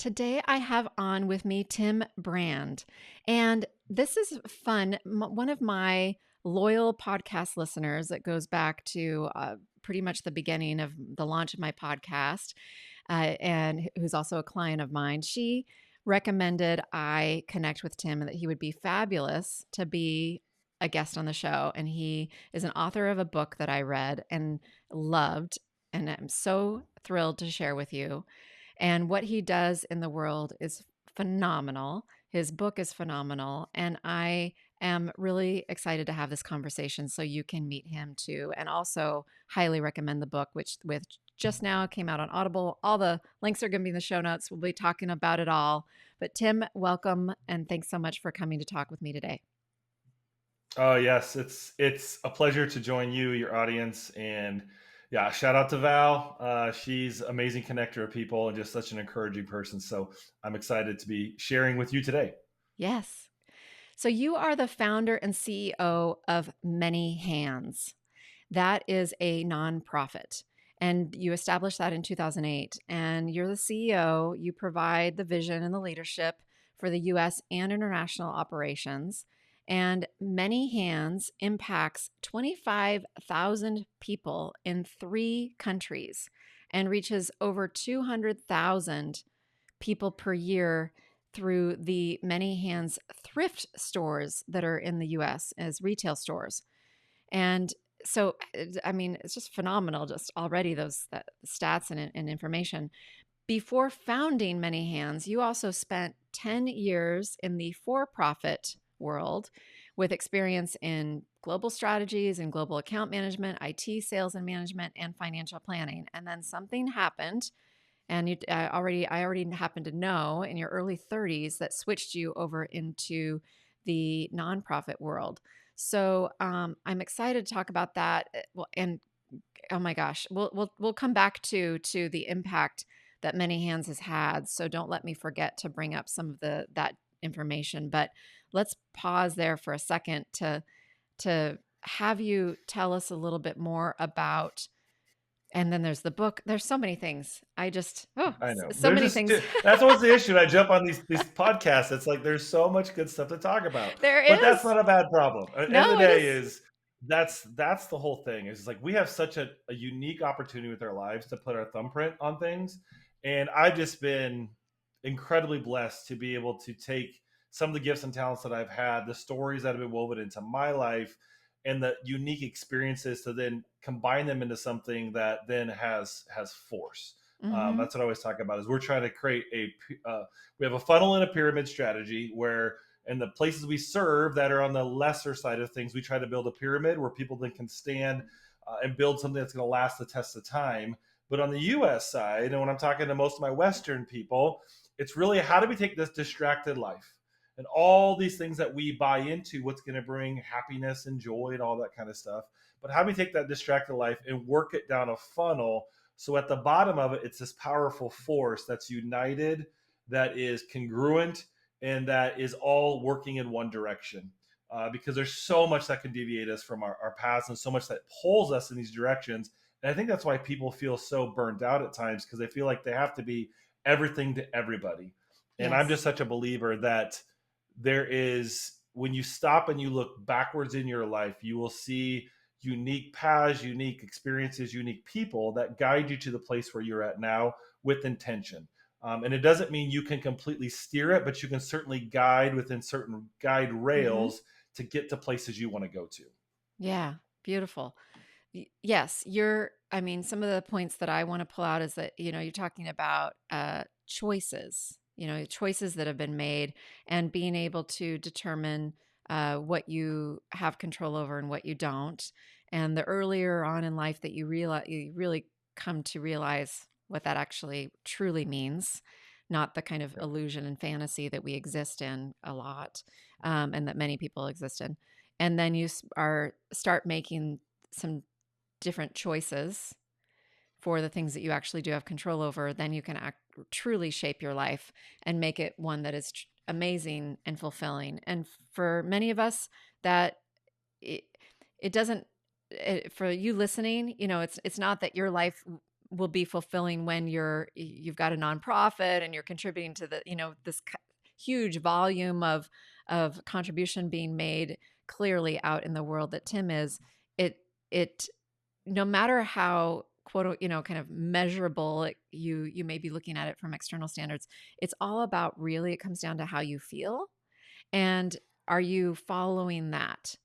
Today I have on with me Tim Brand, and this is fun. One of my loyal podcast listeners that goes back to pretty much the beginning of the launch of my podcast, and who's also a client of mine, she recommended I connect with Tim and that he would be fabulous to be a guest on the show. And he is an author of a book that I read and loved, and I'm so thrilled to share with you. And what he does in the world is phenomenal. His book is phenomenal. And I am really excited to have this conversation so you can meet him too. And also highly recommend the book, which with just now came out on Audible. All the links are going to be in the show notes. We'll be talking about it all. But Tim, welcome. And thanks so much for coming to talk with me today. Oh yes, it's a pleasure to join you, your audience, and yeah, shout out to Val. She's an amazing connector of people and just such an encouraging person. So I'm excited to be sharing with you today. Yes. So you are the founder and CEO of Many Hands. That is a nonprofit. And you established that in 2008. And you're the CEO. You provide the vision and the leadership for the US and international operations. And Many Hands impacts 25,000 people in 3 countries and reaches over 200,000 people per year through the Many Hands thrift stores that are in the US as retail stores. And so, I mean, it's just phenomenal, just already those stats and information. Before founding Many Hands, you also spent 10 years in the for-profit world with experience in global strategies and global account management, IT sales and management, and financial planning. And then something happened, and I already happened to know in your early 30s that switched you over into the nonprofit world. So I'm excited to talk about that. Well, and oh my gosh, we'll come back to the impact that Many Hands has had. So don't let me forget to bring up some of that information. But let's pause there for a second to have you tell us a little bit more about. And then there's the book. There's so many things. I know So there's many just things. that's always the issue. I jump on these podcasts. It's like there's so much good stuff to talk about, There but that's is. not a bad problem. At the end of No, the it day, is. is that's the whole thing. Is like we have such a unique opportunity with our lives to put our thumbprint on things, and I've just been incredibly blessed to be able to take some of the gifts and talents that I've had, the stories that have been woven into my life, and the unique experiences to then combine them into something that then has force. Mm-hmm. That's what I always talk about. Is we're trying to create we have a funnel and a pyramid strategy where in the places we serve that are on the lesser side of things, we try to build a pyramid where people then can stand and build something that's going to last the test of time. But on the U.S. side, and when I'm talking to most of my Western people, it's really how do we take this distracted life and all these things that we buy into, what's going to bring happiness and joy and all that kind of stuff. But how do we take that distracted life and work it down a funnel so at the bottom of it, it's this powerful force that's united, that is congruent, and that is all working in one direction. Because there's so much that can deviate us from our paths and so much that pulls us in these directions. And I think that's why people feel so burnt out at times because they feel like they have to be everything to everybody. And I'm just Yes. such a believer that there is, when you stop and you look backwards in your life, you will see unique paths, unique experiences, unique people that guide you to the place where you're at now with intention. And it doesn't mean you can completely steer it, but you can certainly guide within certain guide Mm-hmm. rails to get to places you want to go to. Yeah. Beautiful. Yes, I mean, some of the points that I want to pull out is that, you're talking about choices, choices that have been made and being able to determine what you have control over and what you don't. And the earlier on in life that you really come to realize what that actually truly means, not the kind of Yep. illusion and fantasy that we exist in a lot, and that many people exist in. And then start making some different choices for the things that you actually do have control over, then you can truly shape your life and make it one that is amazing and fulfilling. And for many of us, that it, it doesn't. For you listening, it's not that your life will be fulfilling when you've got a nonprofit and you're contributing to the, this huge volume of contribution being made clearly out in the world that Tim is. It no matter how quote, kind of measurable you may be looking at it from external standards, it's all about, really, it comes down to how you feel. And are you following that?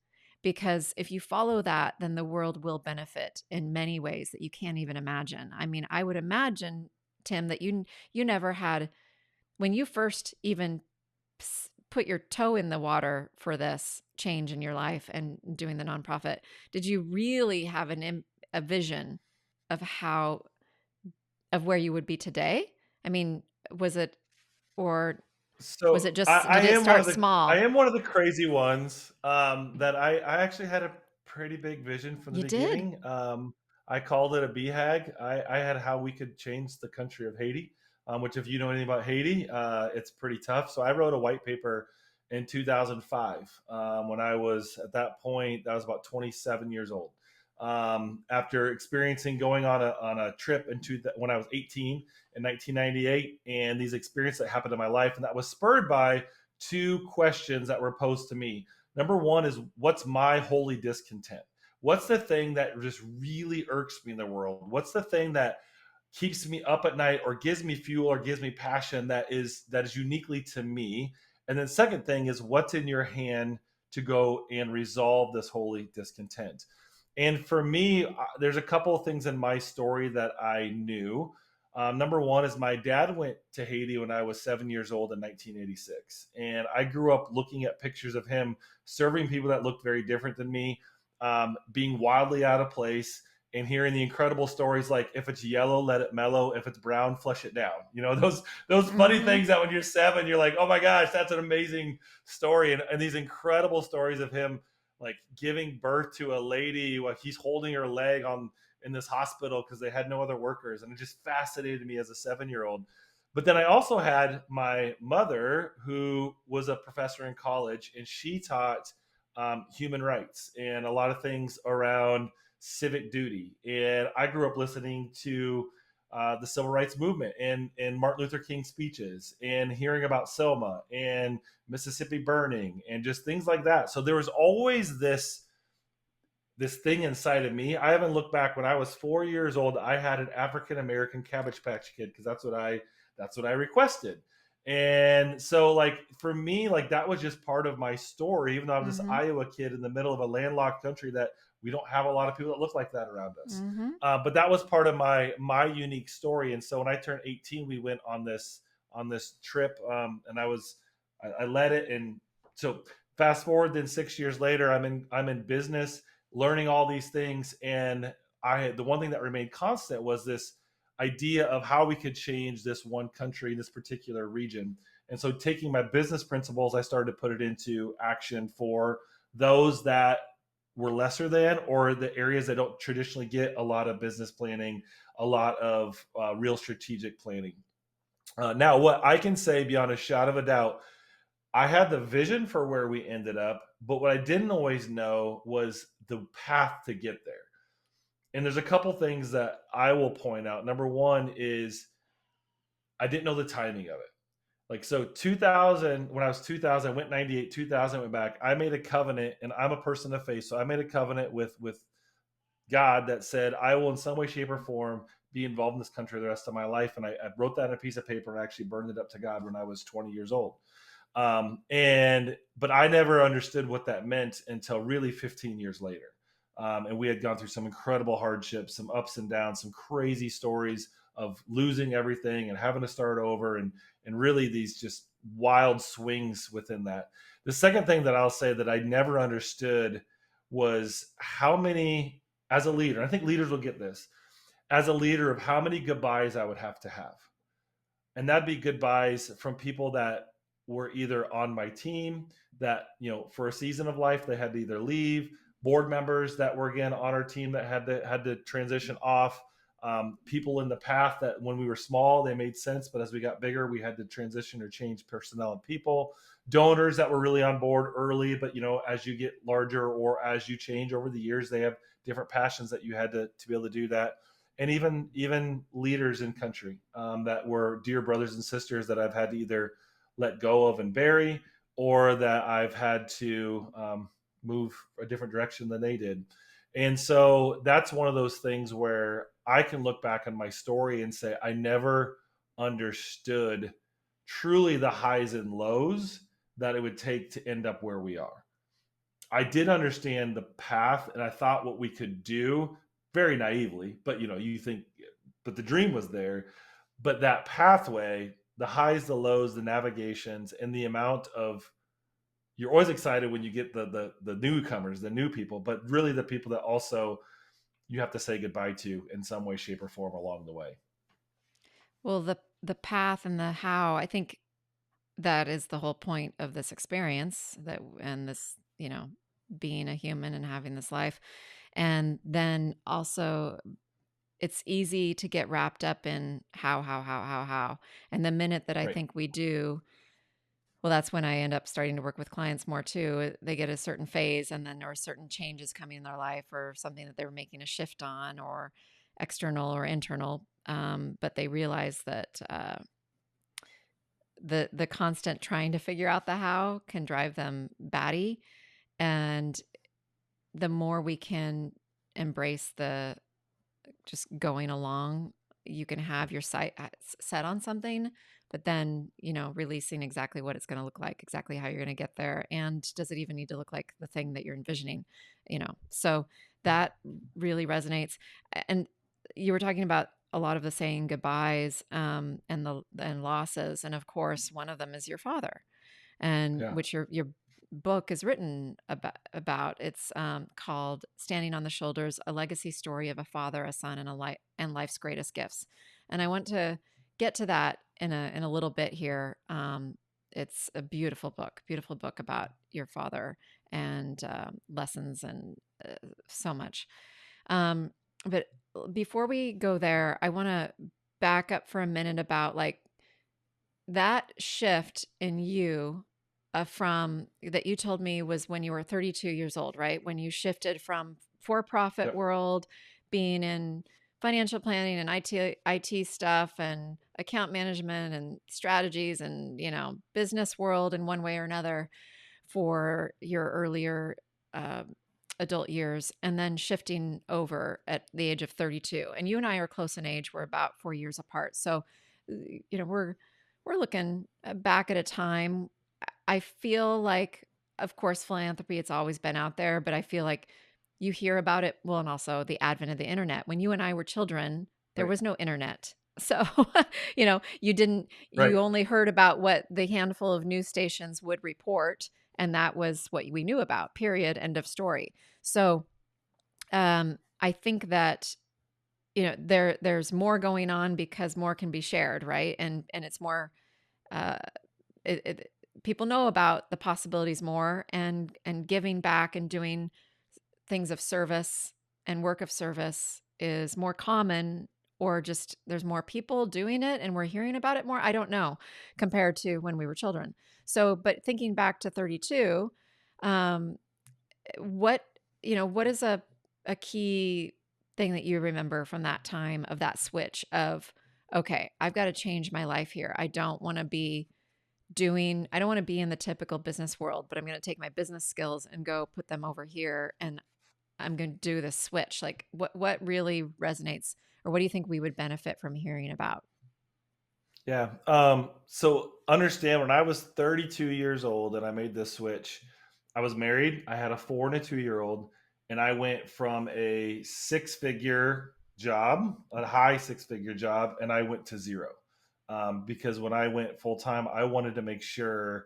Because if you follow that, then the world will benefit in many ways that you can't even imagine. I mean, I would imagine, Tim, that you never had, when you first even put your toe in the water for this change in your life and doing the nonprofit, did you really have a vision of where you would be today? I mean, was it, or was it So just, did it start I small? am one of the crazy ones, that I actually had a pretty big vision from the You did. beginning. I called it a BHAG. I had how we could change the country of Haiti, which, if you know anything about Haiti, it's pretty tough. So I wrote a white paper in 2005, when I was, at that point, I was about 27 years old. After experiencing going on a trip when I was 18 in 1998, and these experiences that happened in my life, and that was spurred by two questions that were posed to me. Number one is, what's my holy discontent? What's the thing that just really irks me in the world? What's the thing that keeps me up at night, or gives me fuel, or gives me passion, that is uniquely to me? And then second thing is, what's in your hand to go and resolve this holy discontent? And for me, there's a couple of things in my story that I knew. Number one is, my dad went to Haiti when I was 7 years old in 1986. And I grew up looking at pictures of him serving people that looked very different than me, being wildly out of place, and hearing the incredible stories like, if it's yellow, let it mellow. If it's brown, flush it down. Those funny Mm-hmm. things that when you're 7, you're like, oh my gosh, that's an amazing story. And these incredible stories of him, like, giving birth to a lady while he's holding her leg in this hospital because they had no other workers. And it just fascinated me as a 7-year-old. But then I also had my mother, who was a professor in college, and she taught human rights and a lot of things around civic duty. And I grew up listening to the civil rights movement and Martin Luther King speeches, and hearing about Selma and Mississippi burning and just things like that. So there was always this thing inside of me. I haven't looked back. When I was 4 years old, I had an African American Cabbage Patch Kid, because that's what I requested. And so, like, for me, like, that was just part of my story, even though I was this Mm-hmm. Iowa kid in the middle of a landlocked country that we don't have a lot of people that look like that around us. Mm-hmm. But that was part of my unique story. And so when I turned 18, we went on this trip, and I led it. And so fast forward, then 6 years later, I'm in business, learning all these things. And the one thing that remained constant was this idea of how we could change this one country, this particular region. And so, taking my business principles, I started to put it into action for those that were lesser than, or the areas that don't traditionally get a lot of business planning, a lot of real strategic planning. Now, what I can say beyond a shadow of a doubt, I had the vision for where we ended up, but what I didn't always know was the path to get there. And there's a couple things that I will point out. Number one is, I didn't know the timing of it. Like, so 2000, when I was 2000, I went 98, 2000, went back. I made a covenant, and I'm a person of faith. So I made a covenant with God that said, I will in some way, shape, or form be involved in this country the rest of my life. And I wrote that on a piece of paper and actually burned it up to God when I was 20 years old. But I never understood what that meant until really 15 years later. And we had gone through some incredible hardships, some ups and downs, some crazy stories of losing everything and having to start over, and really these just wild swings within that. The second thing that I'll say that I never understood was how many, as a leader, I think leaders will get this, as a leader, of how many goodbyes I would have to have. And that'd be goodbyes from people that were either on my team that, for a season of life, they had to either leave, board members that were, again, on our team that had to transition off, people in the path that when we were small, they made sense, but as we got bigger, we had to transition or change personnel and people, donors that were really on board early, but as you get larger or as you change over the years, they have different passions that you had to be able to do that. and even leaders in country, that were dear brothers and sisters that I've had to either let go of and bury, or that I've had to move a different direction than they did. And so that's one of those things where I can look back on my story and say, I never understood truly the highs and lows that it would take to end up where we are. I did understand the path, and I thought what we could do, very naively, but you think, but the dream was there. But that pathway, the highs, the lows, the navigations, and the amount of, you're always excited when you get the newcomers, the new people, but really the people that also you have to say goodbye to in some way, shape, or form along the way. Well, the path and the how, I think that is the whole point of this experience, that and this, being a human and having this life. And then also it's easy to get wrapped up in how. And the minute that I Right. think we do, well, that's when I end up starting to work with clients more too. They get a certain phase, and then there are certain changes coming in their life, or something that they were making a shift on, or external or internal. But they realize that the constant trying to figure out the how can drive them batty. And the more we can embrace the just going along, you can have your sight set on something, but then, releasing exactly what it's going to look like, exactly how you're going to get there. And does it even need to look like the thing that you're envisioning? So that really resonates. And you were talking about a lot of the saying goodbyes, and losses. And of course, one of them is your father, and Yeah. which your book is written about. It's called "Standing on the Shoulders: A Legacy Story of a Father, a Son, and Life's Greatest Gifts." And I want to get to that in a little bit here. It's a beautiful book about your father, and lessons, and so much. But before we go there, I want to back up for a minute about like that shift in you, from that you told me was when you were 32 years old, right? When you shifted from for-profit Yep. world, being in financial planning and IT stuff and account management and strategies, and business world in one way or another, for your earlier uh, adult years, and then shifting over at the age of 32. And you and I are close in age. We're about 4 years apart. So, we're looking back at a time. I feel like, of course, philanthropy, it's always been out there, but I feel like you hear about it. Well, and also the advent of the internet. When you and I were children, there Right. was no internet. So, Right. you only heard about what the handful of news stations would report. And that was what we knew about, period, end of story. So, I think that, there's more going on because more can be shared, right? And it's more, uh, people know about the possibilities more, and giving back and doing things of service and work of service is more common, or just there's more people doing it and we're hearing about it more. I don't know, compared to when we were children. So, but thinking back to 32, um, what, what is a key thing that you remember from that time, of that switch of, okay, I've got to change my life here. I don't want to be in the typical business world, but I'm going to take my business skills and go put them over here, and I'm going to do this switch. Like what really resonates, or what do you think we would benefit from hearing about? Yeah. So understand, when I was 32 years old and I made this switch, I was married. I had a 4 and a 2-year-old, and I went from a six-figure job, a high six-figure job, and I went to zero. Because when I went full time, I wanted to make sure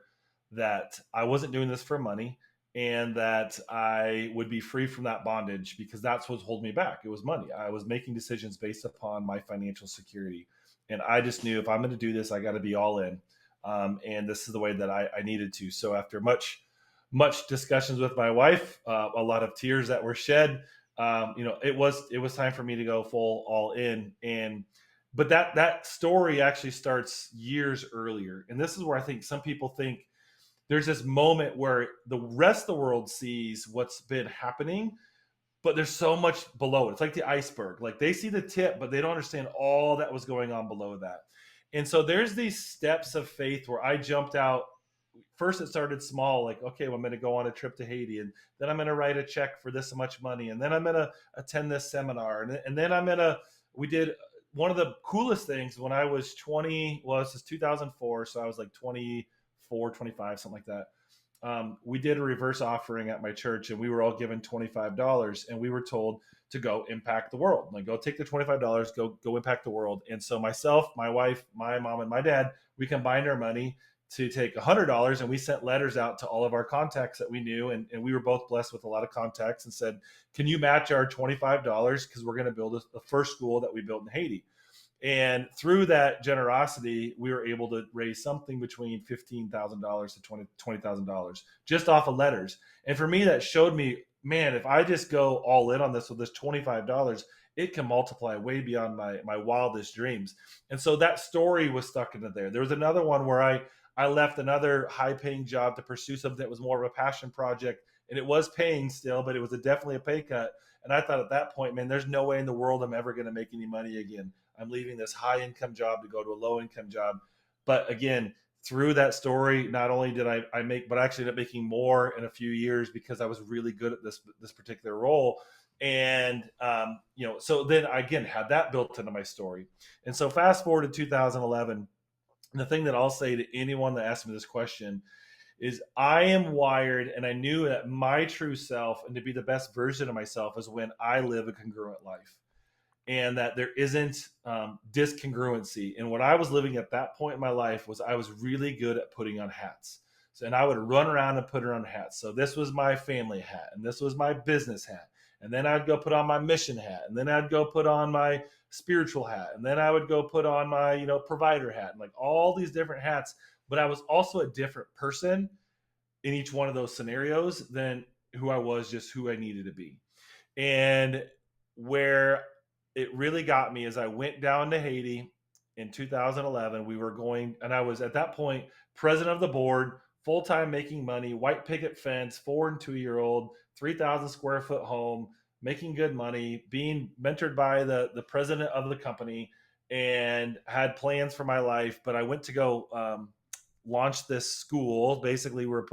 that I wasn't doing this for money, and that I would be free from that bondage, because that's what's holding me back. It was money. I was making decisions based upon my financial security, and I just knew, if I'm going to do this, I got to be all in. And this is the way that I needed to. So after much discussions with my wife, a lot of tears that were shed, it was time for me to go full all in. And but that story actually starts years earlier, and this is where I think some people think there's this moment where the rest of the world sees what's been happening, but there's so much below it. It's like the iceberg. Like they see the tip, but they don't understand all that was going on below that. And so there's these steps of faith where I jumped out. First, it started small, like, okay, well, I'm going to go on a trip to Haiti, and then I'm going to write a check for this much money, and then I'm going to attend this seminar, and then we did one of the coolest things when I was 20, well, this is 2004, so I was like 24, 25, something like that. We did a reverse offering at my church, and we were all given $25, and we were told to go impact the world. Like, go take the $25, go impact the world. And so myself, my wife, my mom, and my dad, we combined our money to take $100, and we sent letters out to all of our contacts that we knew, and we were both blessed with a lot of contacts, and said, can you match our $25, because we're going to build the first school that we built in Haiti. And through that generosity, we were able to raise something between $15,000 to $20,000 just off of letters. And for me, that showed me, man, if I just go all in on this with this $25, it can multiply way beyond my wildest dreams. And so that story was stuck into there. There was another one where I left another high paying job to pursue something that was more of a passion project. And it was paying still, but it was definitely a pay cut. And I thought at that point, man, there's no way in the world I'm ever going to make any money again. I'm leaving this high income job to go to a low income job. But again, through that story, not only did I make, but I actually ended up making more in a few years because I was really good at this particular role. And, so then I, again, had that built into my story. And so fast forward to 2011, the thing that I'll say to anyone that asks me this question is I am wired, and I knew that my true self and to be the best version of myself is when I live a congruent life, and that there isn't discongruency. And what I was living at that point in my life was I was really good at putting on hats. So, and I would run around and put on hats. So this was my family hat, and this was my business hat. And then I'd go put on my mission hat, and then I'd go put on my spiritual hat, and then I would go put on my, provider hat, and like all these different hats. But I was also a different person in each one of those scenarios than who I was, just who I needed to be. And where it really got me is I went down to Haiti in 2011. We were going, and I was at that point president of the board, full time, making money, white picket fence, 4 and 2-year-old, 3,000 square foot home, making good money, being mentored by the president of the company, and had plans for my life. But I went to go launch this school. Basically, we're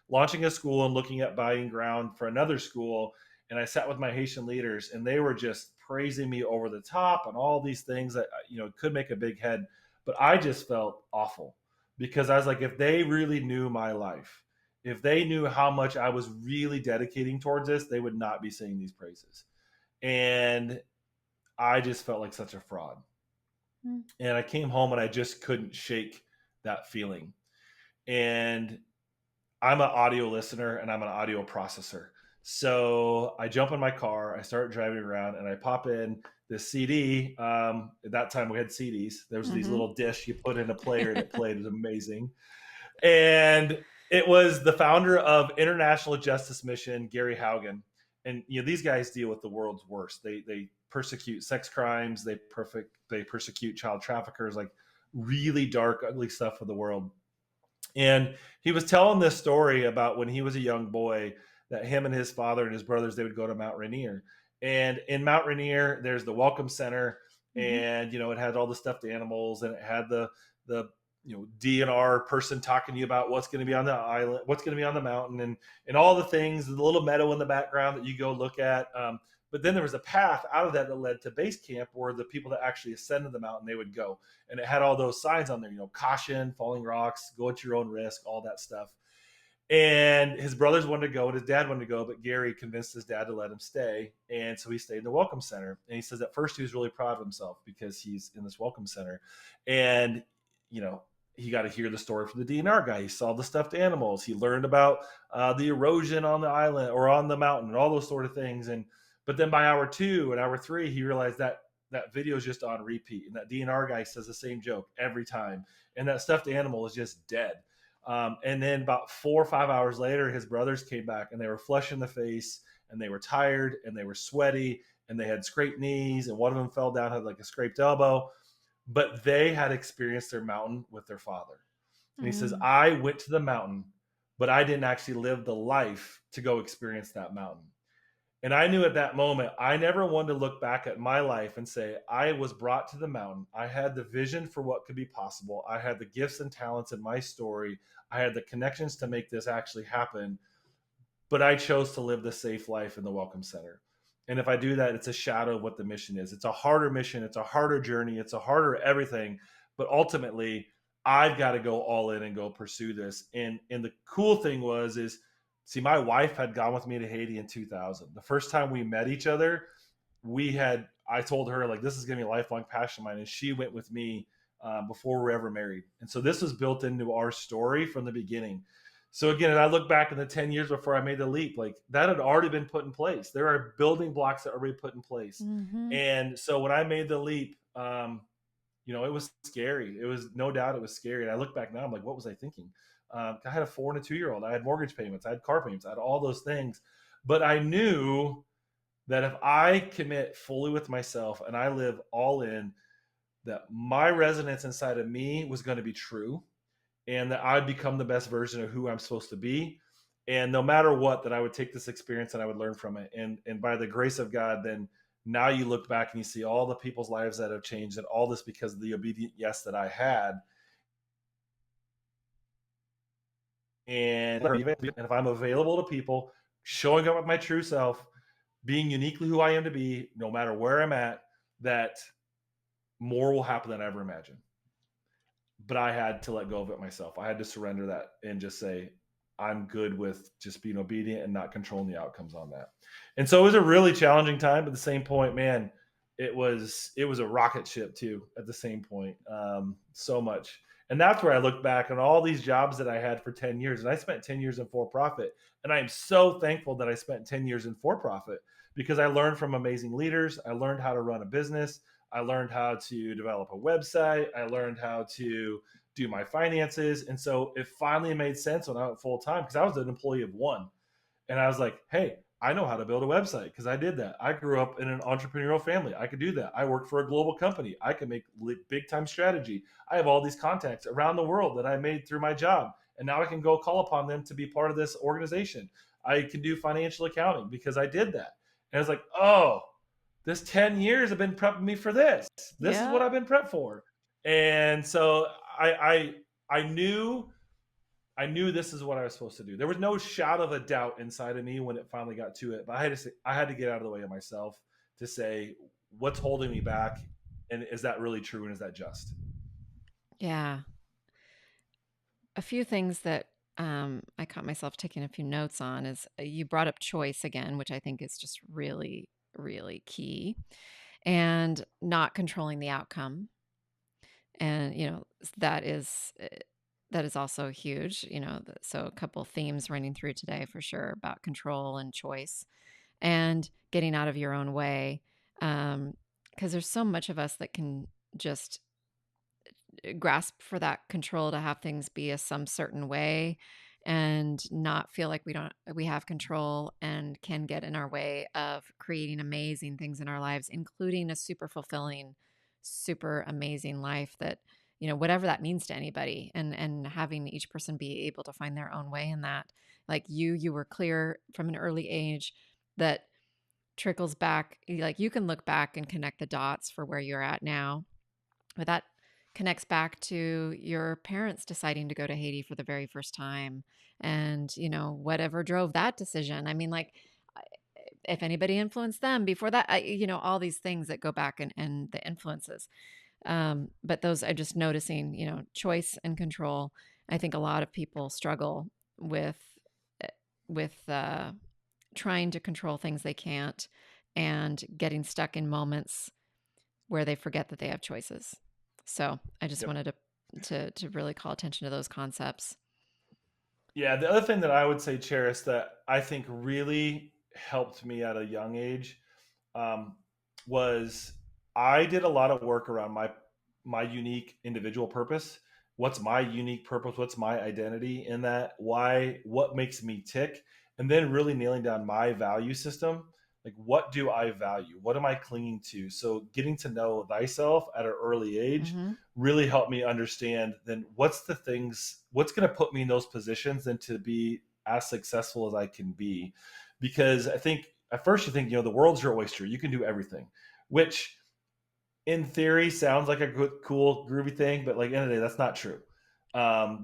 launching a school and looking at buying ground for another school. And I sat with my Haitian leaders, and they were just praising me over the top and all these things that could make a big head. But I just felt awful, because I was like, if they really knew my life, if they knew how much I was really dedicating towards this, they would not be saying these praises. And I just felt like such a fraud. And I came home and I just couldn't shake that feeling. And I'm an audio listener and I'm an audio processor. So I jump in my car, I start driving around, and I pop in this CD. At that time, we had CDs. There was these little dish you put in a player that played. It was amazing. And it was the founder of International Justice Mission, Gary Haugen. And these guys deal with the world's worst. They persecute sex crimes. They persecute child traffickers, like really dark, ugly stuff for the world. And he was telling this story about when he was a young boy, that him and his father and his brothers, they would go to Mount Rainier. And in Mount Rainier, there's the Welcome Center, and it had all the stuffed animals, and it had the DNR person talking to you about what's going to be on the island, what's going to be on the mountain, and all the things, the little meadow in the background that you go look at. But then there was a path out of that led to base camp, where the people that actually ascended the mountain, they would go. And it had all those signs on there, caution, falling rocks, go at your own risk, all that stuff. And his brothers wanted to go and his dad wanted to go, but Gary convinced his dad to let him stay. And so he stayed in the Welcome Center. And he says at first he was really proud of himself because he's in this Welcome Center. And, he got to hear the story from the DNR guy. He saw the stuffed animals. He learned about the erosion on the island or on the mountain and all those sort of things. But then by hour 2 and hour 3, he realized that video is just on repeat. And that DNR guy says the same joke every time. And that stuffed animal is just dead. And then about 4 or 5 hours later, his brothers came back, and they were flushed in the face, and they were tired, and they were sweaty, and they had scraped knees, and one of them fell down, had like a scraped elbow. But they had experienced their mountain with their father. And he says, I went to the mountain, but I didn't actually live the life to go experience that mountain. And I knew at that moment, I never wanted to look back at my life and say, I was brought to the mountain. I had the vision for what could be possible. I had the gifts and talents in my story. I had the connections to make this actually happen. But I chose to live the safe life in the Welcome Center. And if I do that, it's a shadow of what the mission is. It's a harder mission. It's a harder journey. It's a harder everything. But ultimately, I've got to go all in and go pursue this. And the cool thing is see, my wife had gone with me to Haiti in 2000. The first time we met each other, I told her, like, this is going to be a lifelong passion of mine. And she went with me before we were ever married. And so this was built into our story from the beginning. So again, I look back in the 10 years before I made the leap, like that had already been put in place. There are building blocks that are already put in place. Mm-hmm. And so when I made the leap, it was scary. It was, no doubt it was scary. And I look back now, I'm like, what was I thinking? I had a 4 and a 2-year-old. I had mortgage payments. I had car payments. I had all those things. But I knew that if I commit fully with myself and I live all in, that my resonance inside of me was going to be true, and that I'd become the best version of who I'm supposed to be. And no matter what, that I would take this experience and I would learn from it. And by the grace of God, then now you look back and you see all the people's lives that have changed, and all this because of the obedient yes that I had. And if I'm available to people, showing up with my true self, being uniquely who I am to be, no matter where I'm at, that more will happen than I ever imagined. But I had to let go of it myself. I had to surrender that and just say, I'm good with just being obedient and not controlling the outcomes on that. And so it was a really challenging time. But at the same point, man, it was a rocket ship too. At the same point, so much. And that's where I look back on all these jobs that I had for 10 years. And I spent 10 years in for profit. And I am so thankful that I spent 10 years in for profit, because I learned from amazing leaders. I learned how to run a business. I learned how to develop a website. I learned how to do my finances. And so it finally made sense when I went full time, because I was an employee of one. And I was like, hey, I know how to build a website because I did that. I grew up in an entrepreneurial family. I could do that. I worked for a global company. I can make big time strategy. I have all these contacts around the world that I made through my job. And now I can go call upon them to be part of this organization. I can do financial accounting because I did that. And I was like, oh, this 10 years have been prepping me for this. This is Yeah. what I've been prepped for. And so I knew this is what I was supposed to do. There was no shadow of a doubt inside of me when it finally got to it. But I had to get out of the way of myself to say, what's holding me back? And is that really true? And is that just? Yeah. A few things that I caught myself taking a few notes on is you brought up choice again, which I think is just really, really key, and not controlling the outcome. And, that is that is also huge, so a couple themes running through today for sure about control and choice and getting out of your own way. Because there's so much of us that can just grasp for that control to have things be some certain way and not feel like we have control, and can get in our way of creating amazing things in our lives, including a super fulfilling, super amazing life that, whatever that means to anybody, and having each person be able to find their own way in that. Like you were clear from an early age that trickles back. Like you can look back and connect the dots for where you're at now, but that connects back to your parents deciding to go to Haiti for the very first time, and, whatever drove that decision. I mean, like, if anybody influenced them before that, all these things that go back, and the influences. But those are just noticing, choice and control. I think a lot of people struggle with trying to control things they can't, and getting stuck in moments where they forget that they have choices. So I just Yep. wanted to really call attention to those concepts. Yeah. The other thing that I would say, Charis, that I think really helped me at a young age, um, was I did a lot of work around my unique individual purpose. What's my unique purpose? What's my identity in that? Why? What makes me tick? And then really nailing down my value system. Like, what do I value? What am I clinging to? So, getting to know thyself at an early age Mm-hmm. really helped me understand then what's going to put me in those positions and to be as successful as I can be. Because I think at first you think, the world's your oyster. You can do everything, which in theory sounds like a good, cool, groovy thing, but like, end of the day, that's not true.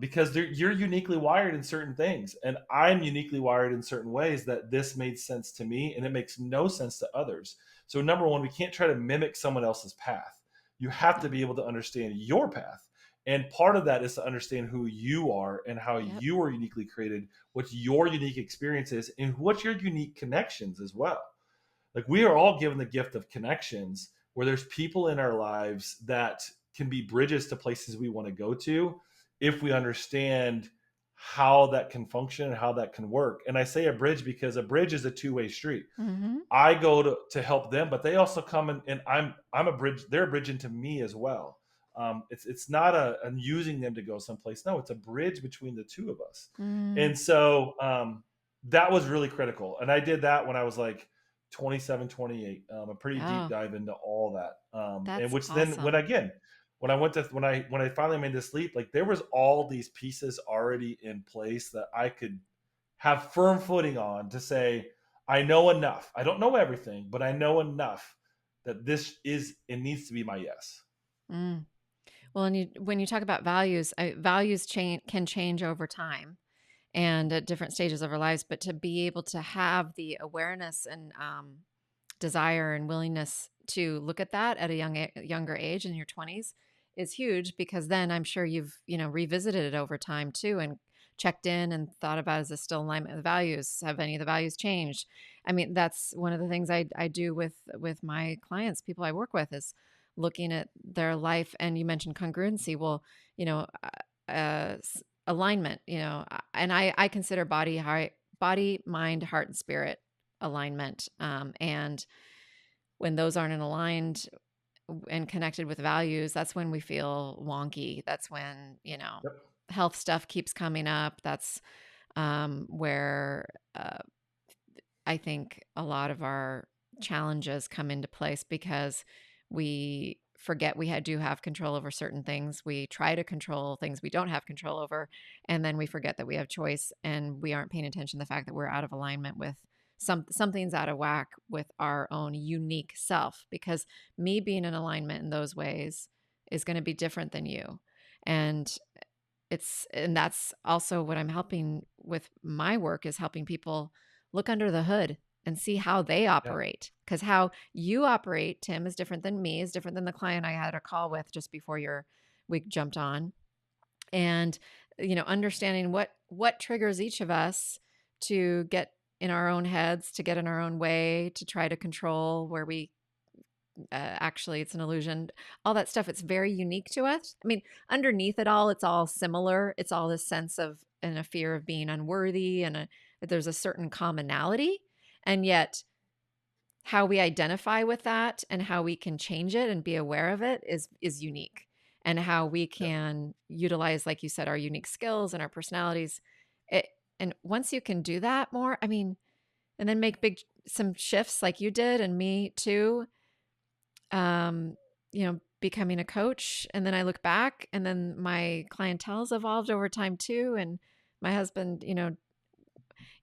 Because you're uniquely wired in certain things, and I'm uniquely wired in certain ways that this made sense to me, and it makes no sense to others. So number one, we can't try to mimic someone else's path. You have to be able to understand your path. And part of that is to understand who you are and how Yep. you are uniquely created, what your unique experience is, and what your unique connections as well. Like, we are all given the gift of connections, where there's people in our lives that can be bridges to places we want to go to if we understand how that can function and how that can work. And I say a bridge because a bridge is a two-way street. Mm-hmm. I go to help them, but they also come and I'm a bridge. They're a bridge into me as well. It's not I'm using them to go someplace. No, it's a bridge between the two of us. Mm. And so that was really critical. And I did that when I was like 27, 28. A pretty deep Oh, dive into all that. And that's which then awesome. when I went to when I finally made this leap, like, there was all these pieces already in place that I could have firm footing on to say, I know enough. I don't know everything, but I know enough that this is it needs to be my yes. Mm. Well, and when you talk about values, values can change over time and at different stages of our lives, but to be able to have the awareness and desire and willingness to look at that at a younger age in your 20s is huge, because then I'm sure you've, revisited it over time too, and checked in and thought about, is this still in alignment with values? Have any of the values changed? I mean, that's one of the things I do with my clients, people I work with, is looking at their life. And you mentioned congruency. Well, you know, alignment, and I consider body, mind, heart, and spirit alignment. And when those aren't aligned and connected with values, that's when we feel wonky. That's when, Yep. health stuff keeps coming up. That's where I think a lot of our challenges come into place, because we forget we do have control over certain things. We try to control things we don't have control over. And then we forget that we have choice, and we aren't paying attention to the fact that we're out of alignment with something's out of whack with our own unique self, because me being in alignment in those ways is going to be different than you. And that's also what I'm helping with my work, is helping people look under the hood and see how they Yeah. operate. Because how you operate, Tim, is different than me, is different than the client I had a call with just before we jumped on. And, understanding what triggers each of us to get in our own heads, to get in our own way, to try to control where we actually it's an illusion, all that stuff. It's very unique to us. I mean, underneath it all, it's all similar. It's all this sense of, and a fear of being unworthy, and there's a certain commonality. And yet how we identify with that and how we can change it and be aware of it is unique. And how we Yep. can utilize, like you said, our unique skills and our personalities. And once you can do that more, I mean, and then make some shifts like you did, and me too, becoming a coach. And then I look back, and then my clientele's evolved over time too. And my husband, the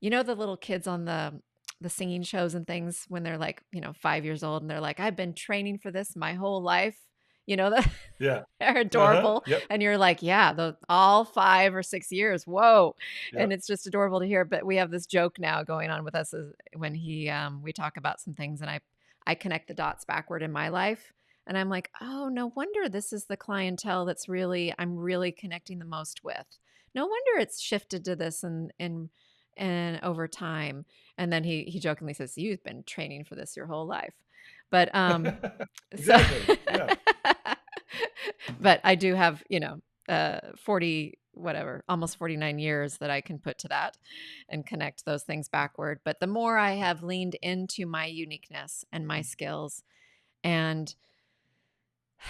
little kids on the singing shows and things, when they're like, 5 years old, and they're like, I've been training for this my whole life, that Yeah. they're Uh-huh. adorable. Yep. And you're like, yeah, all 5 or 6 years. Whoa. And Yep. it's just adorable to hear. But we have this joke now going on with us, when we talk about some things, and I connect the dots backward in my life. And I'm like, oh, no wonder this is the clientele I'm really connecting the most with. No wonder it's shifted to this and over time. And then he jokingly says, you've been training for this your whole life. But so Exactly. Yeah. but I do have, 40 whatever, almost 49 years that I can put to that and connect those things backward. But the more I have leaned into my uniqueness and my skills, and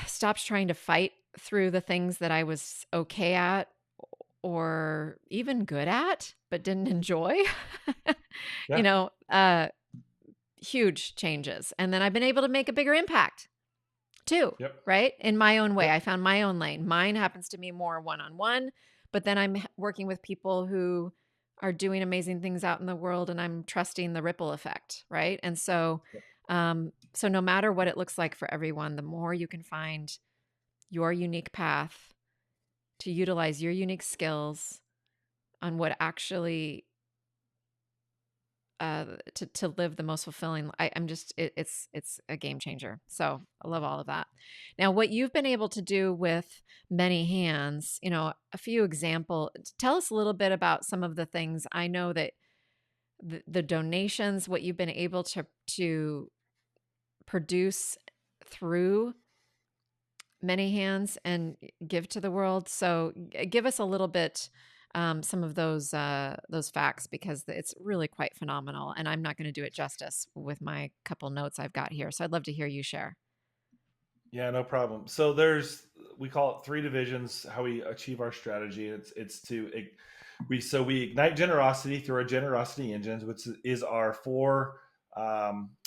stopped trying to fight through the things that I was okay at, or even good at, but didn't enjoy, you Yeah. know, huge changes. And then I've been able to make a bigger impact too, Yep. right? In my own way. Yep. I found my own lane. Mine happens to be more one-on-one, but then I'm working with people who are doing amazing things out in the world, and I'm trusting the ripple effect, right? And so, so no matter what it looks like for everyone, the more you can find your unique path to utilize your unique skills on what actually to live the most fulfilling. I'm just it's a game changer. So I love all of that. Now, what you've been able to do with many hands, a few example. Tell us a little bit about some of the things. I know that the donations, what you've been able to produce through many hands and give to the world. So give us a little bit some of those facts, because it's really quite phenomenal. And I'm not going to do it justice with my couple notes I've got here. So I'd love to hear you share. Yeah, no problem. So we call it three divisions, how we achieve our strategy. We ignite generosity through our generosity engines, which is our four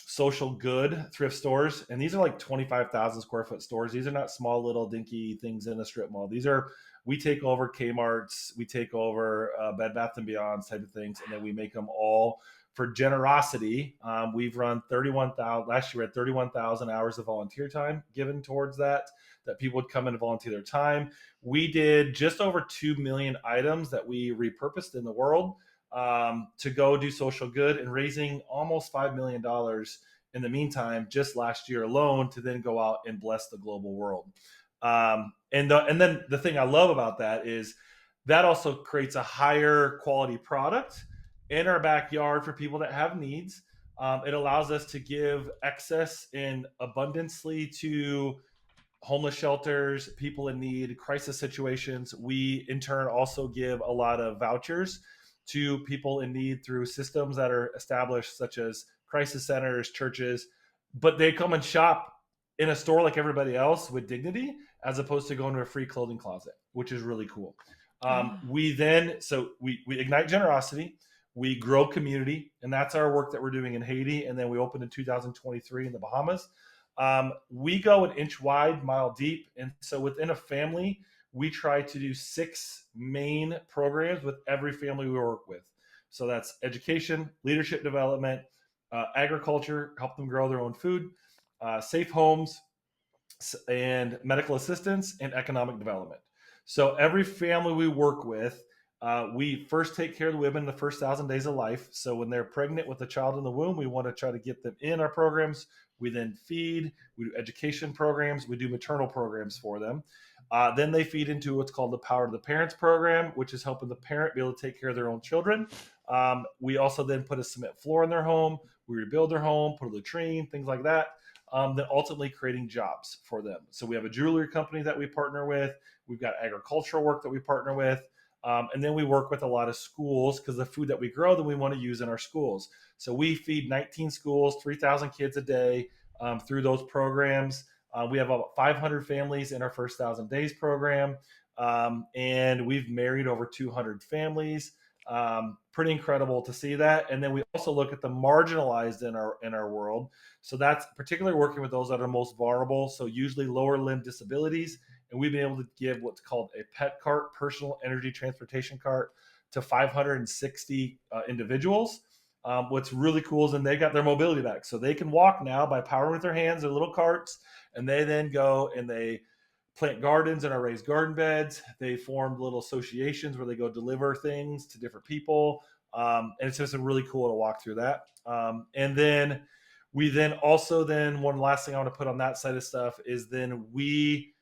social good thrift stores. And these are like 25,000 square foot stores. These are not small little dinky things in a strip mall. We take over Kmart's, we take over Bed Bath and Beyond's type of things, and then we make them all for generosity. We've run 31,000 last year. We had 31,000 hours of volunteer time given towards that people would come in and volunteer their time. We did just over 2 million items that we repurposed in the world to go do social good, and raising almost $5 million in the meantime, just last year alone, to then go out and bless the global world. And then the thing I love about that is that also creates a higher quality product in our backyard for people that have needs. It allows us to give excess and abundantly to homeless shelters, people in need, crisis situations. We in turn also give a lot of vouchers to people in need through systems that are established, such as crisis centers, churches, but they come and shop in a store like everybody else with dignity, as opposed to going to a free clothing closet, which is really cool. Oh. We ignite generosity, we grow community, and that's our work that we're doing in Haiti, and then we opened in 2023 in the Bahamas. We go an inch wide, mile deep, and so within a family, we try to do 6 main programs with every family we work with. So that's education, leadership development, agriculture, help them grow their own food, safe homes, and medical assistance, and economic development. So every family we work with, we first take care of the women in the first 1,000 days of life. So when they're pregnant with a child in the womb, we want to try to get them in our programs. We then feed, we do education programs, we do maternal programs for them. Then they feed into what's called the Power to the Parents program, which is helping the parent be able to take care of their own children. We also then put a cement floor in their home, we rebuild their home, put a latrine, things like that. Then ultimately creating jobs for them. So we have a jewelry company that we partner with. We've got agricultural work that we partner with. And then we work with a lot of schools, because the food that we grow, then we want to use in our schools. So we feed 19 schools, 3,000 kids a day through those programs. We have about 500 families in our first 1,000 days program. And we've married over 200 families. Pretty incredible to see that. And then we also look at the marginalized in our world. So that's particularly working with those that are most vulnerable. So usually lower limb disabilities. And we've been able to give what's called a PET cart, personal energy transportation cart, to 560 individuals. What's really cool is then they got their mobility back. So they can walk now by powering with their hands, their little carts, and they then go and they plant gardens in our raised garden beds. They formed little associations where they go deliver things to different people. And it's just really cool to walk through that. And then we then also one last thing I want to put on that side of stuff is then we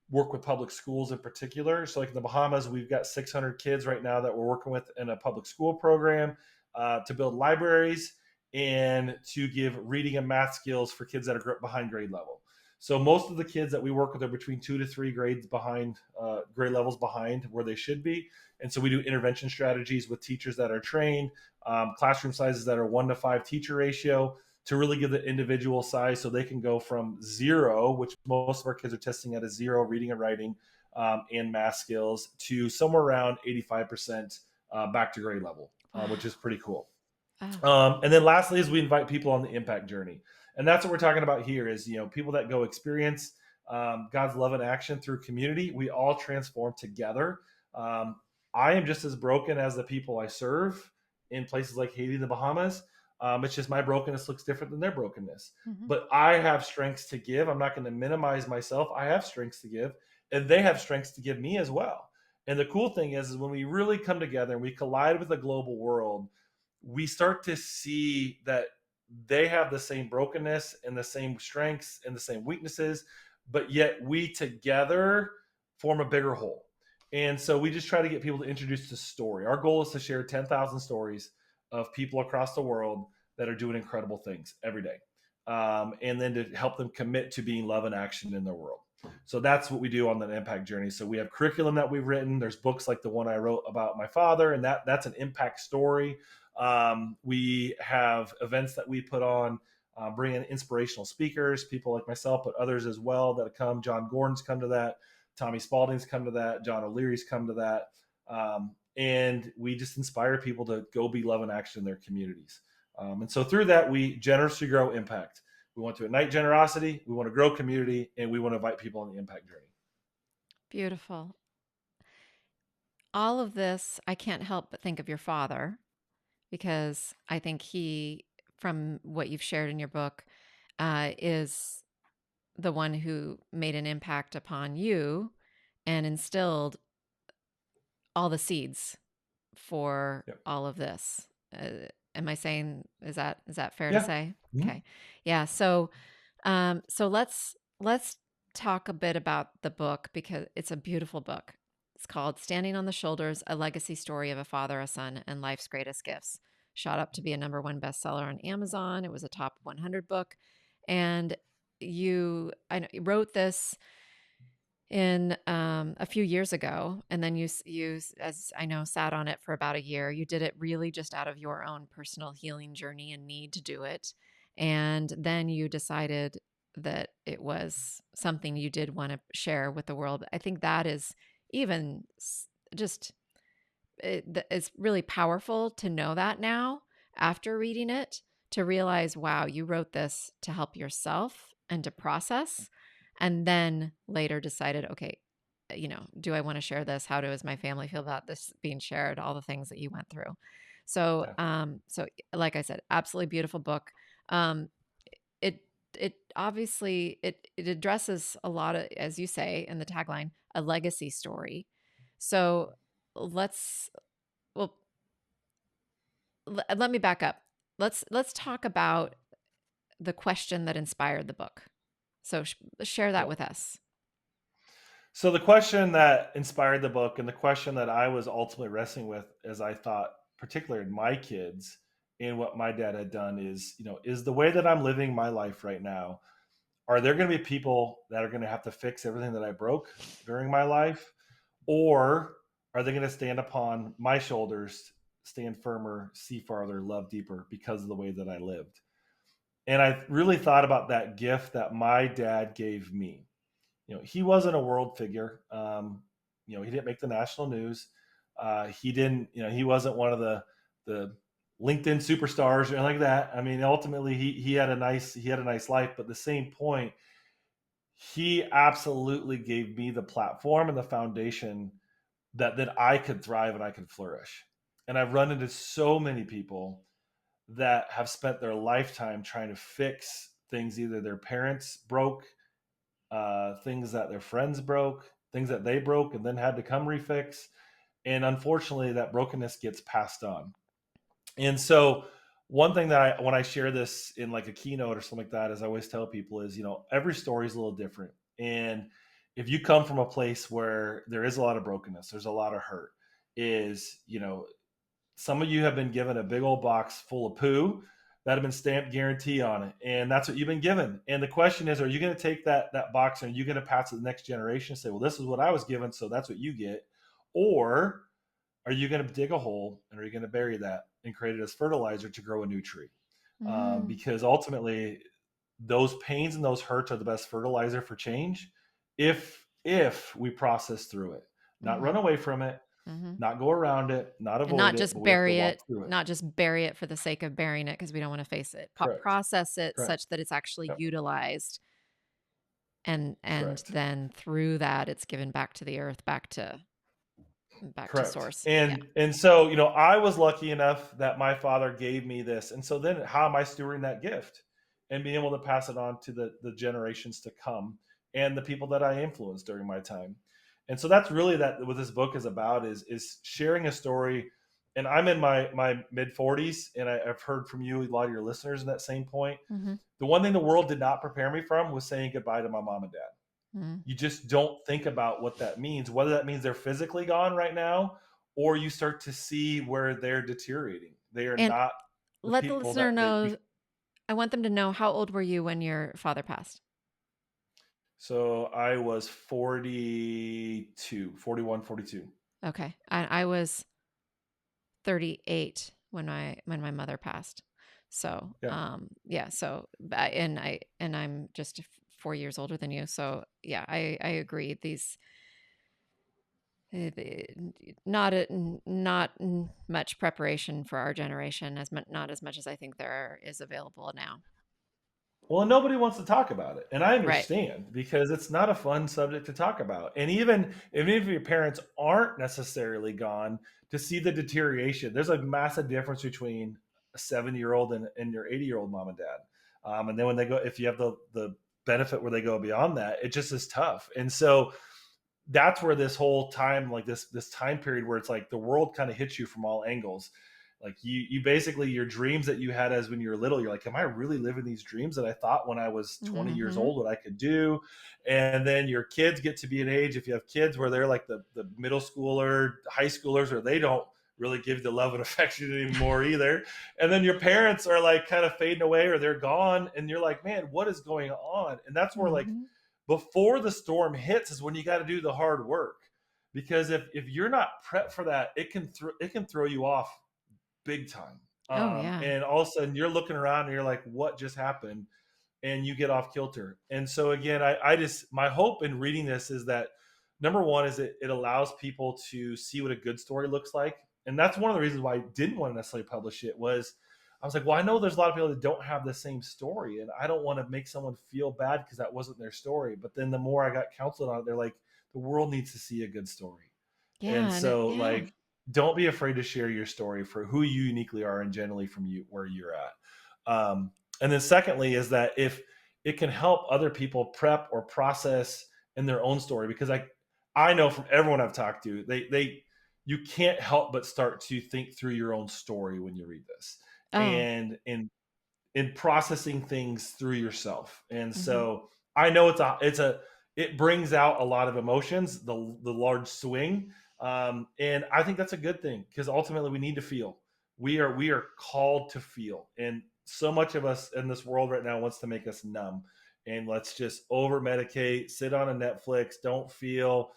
work with public schools in particular. So like in the Bahamas, we've got 600 kids right now that we're working with in a public school program to build libraries and to give reading and math skills for kids that are behind grade level. So most of the kids that we work with are between 2 to 3 grades behind, grade levels behind where they should be. And so we do intervention strategies with teachers that are trained, classroom sizes that are 1 to 5 teacher ratio, to really give the individual size so they can go from 0, which most of our kids are testing at a 0 reading and writing and math skills, to somewhere around 85% back to grade level, which is pretty cool. And then lastly is we invite people on the impact journey. And that's what we're talking about here is, people that go experience God's love in action through community. We all transform together. I am just as broken as the people I serve in places like Haiti and the Bahamas. It's just my brokenness looks different than their brokenness. Mhm. But I have strengths to give. I'm not going to minimize myself. I have strengths to give, and they have strengths to give me as well. And the cool thing is when we really come together and we collide with the global world, we start to see that they have the same brokenness and the same strengths and the same weaknesses, but yet we together form a bigger whole. And so we just try to get people to introduce the story. Our goal is to share 10,000 stories of people across the world that are doing incredible things every day. And then to help them commit to being love and action in their world. So that's what we do on the impact journey. So we have curriculum that we've written. There's books like the one I wrote about my father, and that's an impact story. We have events that we put on, bring in inspirational speakers, people like myself, but others as well that come. John Gordon's come to that. Tommy Spalding's come to that. John O'Leary's come to that. And we just inspire people to go be love and action in their communities. And so through that, we generously grow impact. We want to ignite generosity, we want to grow community, and we want to invite people on the impact journey. Beautiful. All of this, I can't help but think of your father because I think he, from what you've shared in your book, is the one who made an impact upon you and instilled all the seeds for Yep. all of this. Am I saying, is that fair to Yeah. say? Mm-hmm. Okay. Yeah. So let's talk a bit about the book because it's a beautiful book. It's called Standing on the Shoulders, a legacy story of a father, a son, and life's greatest gifts. Shot up to be a #1 bestseller on Amazon. It was a top 100 book. And you wrote this in a few years ago, and then you, as I know, sat on it for about a year. You did it really just out of your own personal healing journey and need to do it, and then you decided that it was something you did want to share with the world. I think that is even just it's really powerful to know that now after reading it, to realize, wow, you wrote this to help yourself and to process, and then later decided, okay, do I want to share this? How does my family feel about this being shared? All the things that you went through. So, Yeah. so like I said, absolutely beautiful book. Um, it it obviously it addresses a lot of, as you say in the tagline, a legacy story. So let's well let me back up. Let's talk about the question that inspired the book. So share that Yeah. with us. So the question that inspired the book and the question that I was ultimately wrestling with as I thought, particularly in my kids and what my dad had done is, is the way that I'm living my life right now, are there going to be people that are going to have to fix everything that I broke during my life? Or are they going to stand upon my shoulders, stand firmer, see farther, love deeper because of the way that I lived? And I really thought about that gift that my dad gave me. He wasn't a world figure. He didn't make the national news. He didn't, he wasn't one of the LinkedIn superstars or anything like that. I mean, ultimately, he had a nice life. But at the same point, he absolutely gave me the platform and the foundation that I could thrive and I could flourish. And I've run into so many people that have spent their lifetime trying to fix things either their parents broke, things that their friends broke, things that they broke and then had to come refix. And unfortunately, that brokenness gets passed on. And so, one thing that when I share this in like a keynote or something like that, is I always tell people is, every story is a little different. And if you come from a place where there is a lot of brokenness, there's a lot of hurt, is, some of you have been given a big old box full of poo that have been stamped guarantee on it, and that's what you've been given. And the question is, are you going to take that box and are you going to pass it to the next generation and say, well, this is what I was given, so that's what you get? Or are you going to dig a hole and are you going to bury that and create it as fertilizer to grow a new tree? Mm, Because ultimately, those pains and those hurts are the best fertilizer for change if we process through it, not run mm-hmm, away from it, mm-hmm. not go around it, not And avoid it, but we have to walk through it. not just bury it for the sake of burying it because we don't want to face it. Correct. Process it Correct. such that it's actually Yep. utilized, and Correct. then through that it's given back to the earth, back to back to Correct. source. Yeah. And so, I was lucky enough that my father gave me this. And so then how am I stewarding that gift and being able to pass it on to the generations to come and the people that I influenced during my time? And so that's really that what this book is about is sharing a story. And I'm in my mid 40s, and I've heard from you, a lot of your listeners in that same point. Mm-hmm. The one thing the world did not prepare me from was saying goodbye to my mom and dad. Mm-hmm. You just don't think about what that means, whether that means they're physically gone right now, or you start to see where they're deteriorating. They are And not the let the people listener that know, I want them to know, how old were you when your father passed? so I was 42, 41, 42. Okay. I was 38 when my mother passed. So, Yeah. yeah, so and I'm just 4 years older than you. So, yeah, I agree. These not much preparation for our generation, not as much as I think there is available now. Well, nobody wants to talk about it. And I Right. understand because it's not a fun subject to talk about. And even if your parents aren't necessarily gone, to see the deterioration, there's a massive difference between a 70-year-old and your 80-year-old mom and dad. And then when they go, if you have the benefit where they go beyond that, it just is tough. And so that's where this whole time, like this time period where it's like the world kind of hits you from all angles. Like you basically, your dreams that you had as when you were little, you're like, am I really living these dreams that I thought when I was 20 years Mm-hmm. old what I could do? And then your kids get to be an age, if you have kids where they're like the middle schooler, high schoolers, or they don't really give the love and affection anymore either. And then your parents are like kind of fading away or they're gone, and you're like, man, what is going on? And that's where, like, Mm-hmm. before the storm hits is when you got to do the hard work, because if you're not prepped for that, it can throw you off big time. Oh, yeah. And all of a sudden you're looking around and you're like, what just happened? And you get off kilter. And so again, I just, my hope in reading this is that number one is it allows people to see what a good story looks like. And that's one of the reasons why I didn't want to necessarily publish it. Was I was like, well, I know there's a lot of people that don't have the same story, and I don't want to make someone feel bad because that wasn't their story. But then the more I got counseled on it, they're like, the world needs to see a good story. And Yeah. so, Yeah. like, don't be afraid to share your story for who you uniquely are and generally from you where you're at. And then secondly is that if it can help other people prep or process in their own story, because I know from everyone I've talked to, they you can't help but start to think through your own story when you read this, Oh. and in processing things through yourself. And Mm-hmm. so I know it brings out a lot of emotions, the large swing. And I think that's a good thing, because ultimately we need to feel. We are called to feel. And so much of us in this world right now wants to make us numb, and let's just over medicate, sit on a Netflix, don't feel,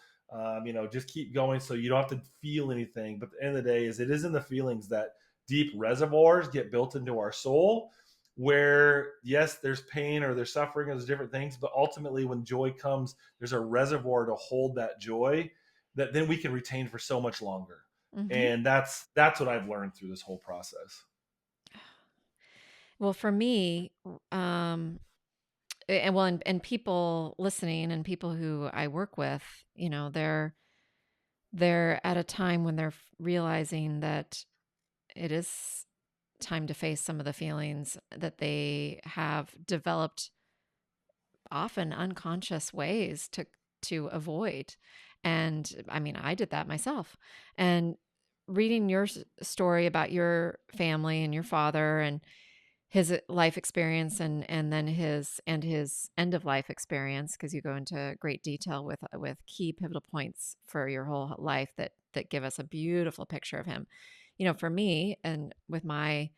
just keep going so you don't have to feel anything. But at the end of the day, it is in the feelings that deep reservoirs get built into our soul, where yes, there's pain or there's suffering or there's different things, but ultimately when joy comes, there's a reservoir to hold that joy that then we can retain for so much longer. Mm-hmm. And that's what I've learned through this whole process. Well, for me, um, and people listening and people who I work with, they're at a time when they're realizing that it is time to face some of the feelings that they have developed, often unconscious ways to avoid. And I mean, I did that myself. And reading your story about your family and your father and his life experience, and then his end of life experience, because you go into great detail with key pivotal points for your whole life that give us a beautiful picture of him. For me, and with my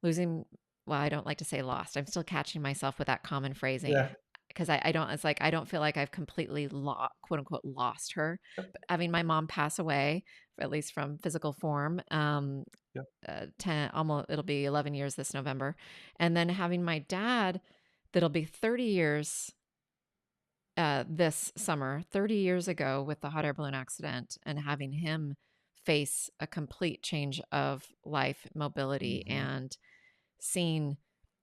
losing, well, I don't like to say lost. I'm still catching myself with that common phrasing, Yeah. because I don't, it's like I don't feel like I've completely quote unquote lost her. But having my mom pass away, at least from physical form, 10, almost, it'll be 11 years this November. And then having my dad, that'll be 30 years this summer, 30 years ago with the hot air balloon accident, and having him face a complete change of life, mobility, Mm-hmm. and seeing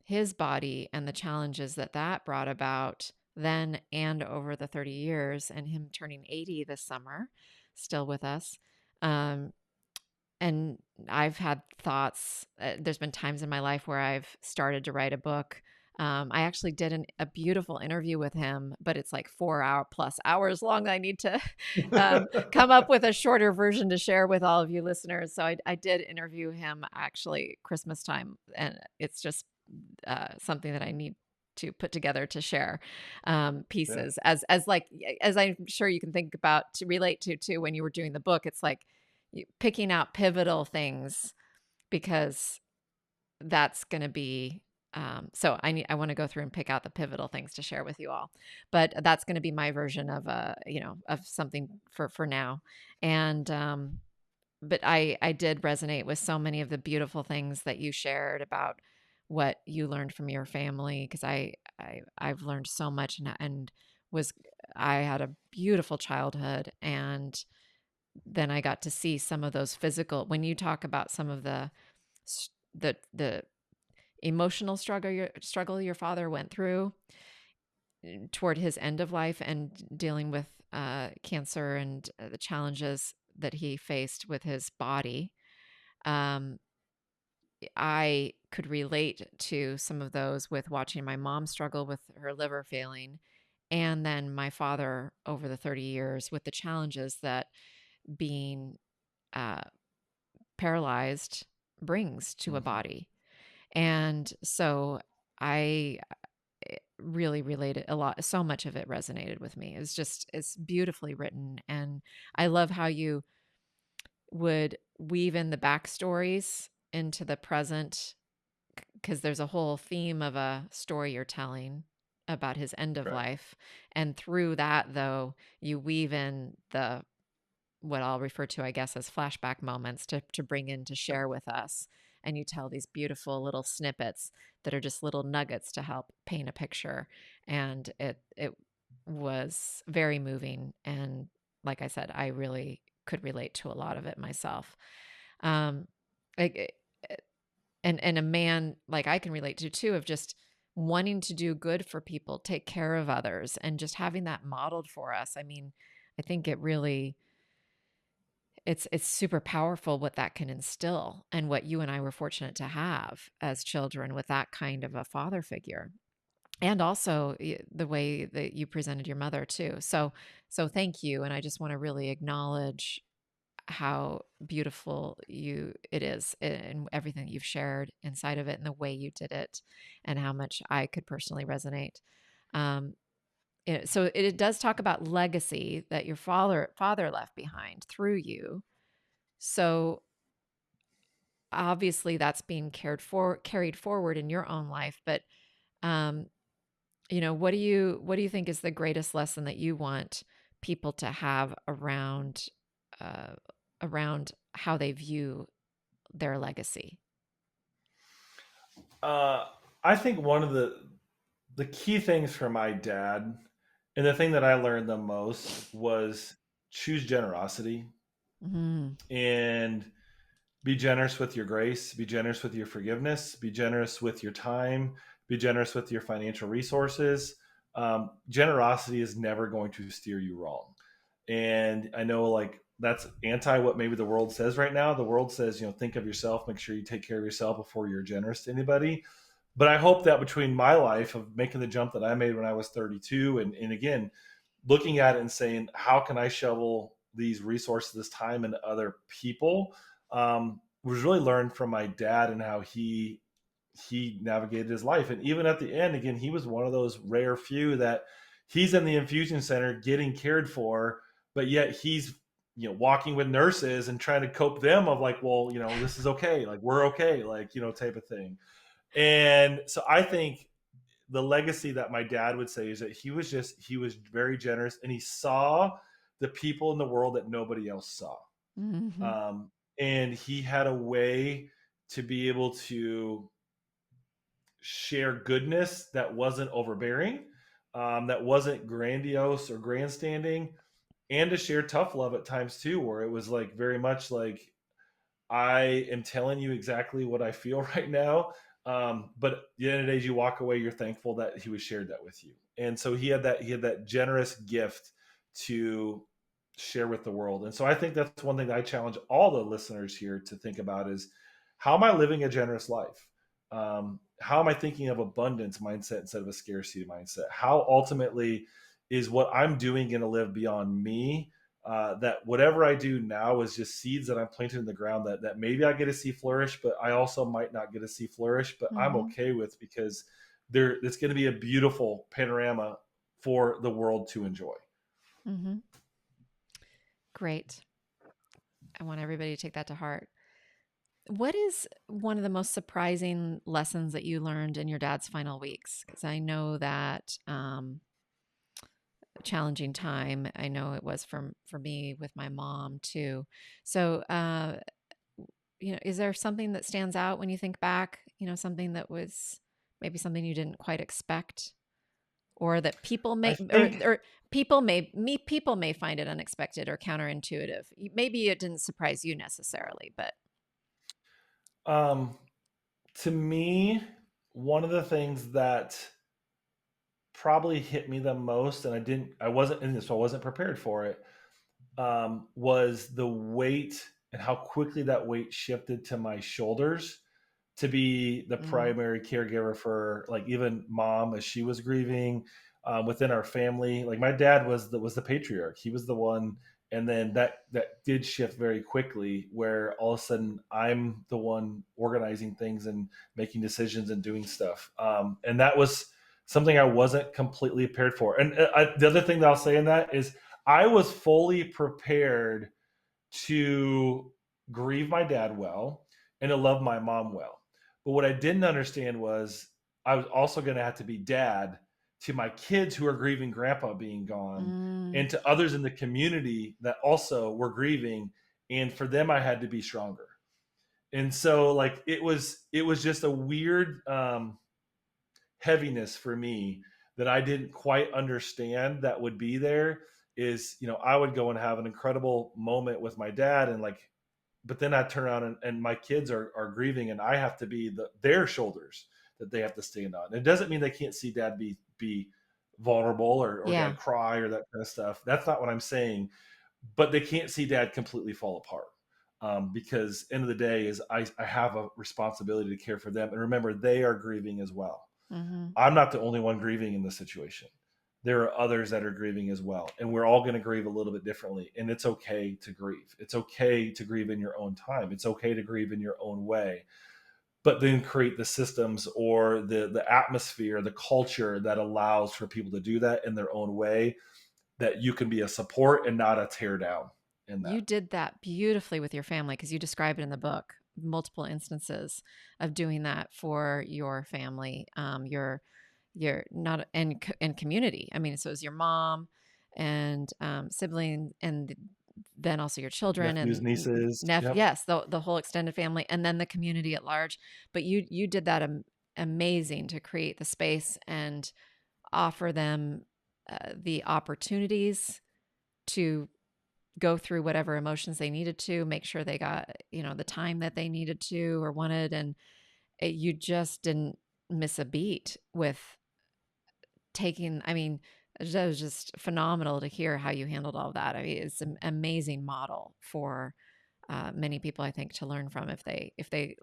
his body and the challenges that brought about then and over the 30 years, and him turning 80 this summer, still with us. Um, and I've had thoughts. There's been times in my life where I've started to write a book. I actually did a beautiful interview with him, but it's like 4 hour plus hours long. I need to come up with a shorter version to share with all of you listeners. So I did interview him actually Christmas time, and it's just something that I need to put together to share Yeah. pieces as like as I'm sure you can think about to relate to too when you were doing the book. It's like picking out pivotal things because that's going to be so I want to go through and pick out the pivotal things to share with you all, but that's going to be my version of of something for now. And but I did resonate with so many of the beautiful things that you shared about what you learned from your family, because I've learned so much, and was I had a beautiful childhood, and then I got to see some of those physical, when you talk about some of the emotional struggle your father went through toward his end of life, and dealing with cancer, and the challenges that he faced with his body. um, I could relate to some of those with watching my mom struggle with her liver failing, and then my father over the 30 years with the challenges that being uh, paralyzed brings to a Mhm. body. And so I really related a lot. So much of it resonated with me. It's beautifully written. And I love how you would weave in the backstories into the present, because there's a whole theme of a story you're telling about his end of Right. life. And through that, though, you weave in the what I'll refer to, I guess, as flashback moments to bring in to share with us. And you tell these beautiful little snippets that are just little nuggets to help paint a picture. And it was very moving. And like I said, I really could relate to a lot of it myself. Um, like, and a man like I can relate to too, of just wanting to do good for people, take care of others, and just having that modeled for us. I mean, I think it really it's super powerful what that can instill, and what you and I were fortunate to have as children with that kind of a father figure. And also the way that you presented your mother too. So thank you, and I just want to really acknowledge how beautiful you it is, and everything that you've shared inside of it, and the way you did it, and how much I could personally resonate. Um, so it does talk about legacy that your father left behind through you. So obviously that's being carried forward in your own life. But um, what do you think is the greatest lesson that you want people to have uh, around how they view their legacy? Uh, I think one of the key things for my dad, and the thing that I learned the most, was choose generosity Mm, and be generous with your grace, be generous with your forgiveness, be generous with your time, be generous with your financial resources. Generosity is never going to steer you wrong. And I know, like, that's anti what maybe the world says right now. The world says, think of yourself, make sure you take care of yourself before you're generous to anybody. But I hope that between my life of making the jump that I made when I was 32, and again, looking at it and saying, how can I shovel these resources, this time, into other people, was really learned from my dad, and how he navigated his life. And even at the end, again, he was one of those rare few that he's in the infusion center getting cared for, but yet he's walking with nurses and trying to cope them of like, well, this is okay, like we're okay, like type of thing. And so I think the legacy that my dad would say is that he was very generous, and he saw the people in the world that nobody else saw. hmm um, and he had a way to be able to share goodness that wasn't overbearing, that wasn't grandiose or grandstanding, and to share tough love at times too, where it was like very much like, I am telling you exactly what I feel right now. But at the end of the day, you walk away, you're thankful that he was shared that with you. And so he had that generous gift to share with the world. And so I think that's one thing that I challenge all the listeners here to think about is, how am I living a generous life? How am I thinking of abundance mindset instead of a scarcity mindset? How ultimately is what I'm doing going to live beyond me? That whatever I do now is just seeds that I'm planting in the ground that maybe I get to see flourish, but I also might not get to see flourish, but I'm Mm-hmm. okay with, because it's going to be a beautiful panorama for the world to enjoy. Mm-hmm. Great. I want everybody to take that to heart. What is one of the most surprising lessons that you learned in your dad's final weeks? Because I know that challenging time. I know it was for me with my mom too. So, is there something that stands out when you think back? Something that was maybe something you didn't quite expect, or that people I may think or people may find it unexpected or counterintuitive. Maybe it didn't surprise you necessarily, but um, to me, one of the things that probably hit me the most, and I wasn't in this, so I wasn't prepared for it, was the weight and how quickly that weight shifted to my shoulders to be the mm, primary caregiver for, like, even mom as she was grieving, within our family. Like, my dad was the patriarch. He was the one, and then that did shift very quickly, where all of a sudden I'm the one organizing things and making decisions and doing stuff. And that was something I wasn't completely prepared for. And the other thing that I'll say in that is, I was fully prepared to grieve my dad well and to love my mom well. But what I didn't understand was I was also going to have to be dad to my kids who are grieving grandpa being gone, mm, and to others in the community that also were grieving. And for them, I had to be stronger. And so, like, it was just a weird heaviness for me that I didn't quite understand that would be there. Is, I would go and have an incredible moment with my dad, and, like, but then I turn around and my kids are grieving, and I have to be their shoulders that they have to stand on. It doesn't mean they can't see dad be vulnerable, or yeah, dad cry or that kind of stuff. That's not what I'm saying. But they can't see dad completely fall apart. Because end of the day is, I have a responsibility to care for them. And remember, they are grieving as well. mm-hmm, I'm not the only one grieving in this situation. There are others that are grieving as well. And we're all going to grieve a little bit differently. And it's okay to grieve. It's okay to grieve in your own time. It's okay to grieve in your own way. But then create the systems, or the atmosphere, the culture that allows for people to do that in their own way, that you can be a support and not a tear down in you that. did that beautifully with your family because you describe it in the book, multiple instances of doing that for your family, your not and community. I mean, so it was your mom and sibling, and then also your children Nephews, and nieces. Yep. yes, the whole extended family, and then the community at large. But you did that amazing to create the space and offer them the opportunities to go through whatever emotions they needed to, make sure they got, the time that they needed to or wanted. And you just didn't miss a beat with taking, I mean, it was just phenomenal to hear how you handled all of that. I mean, it's an amazing model for many people, I think, to learn from. If they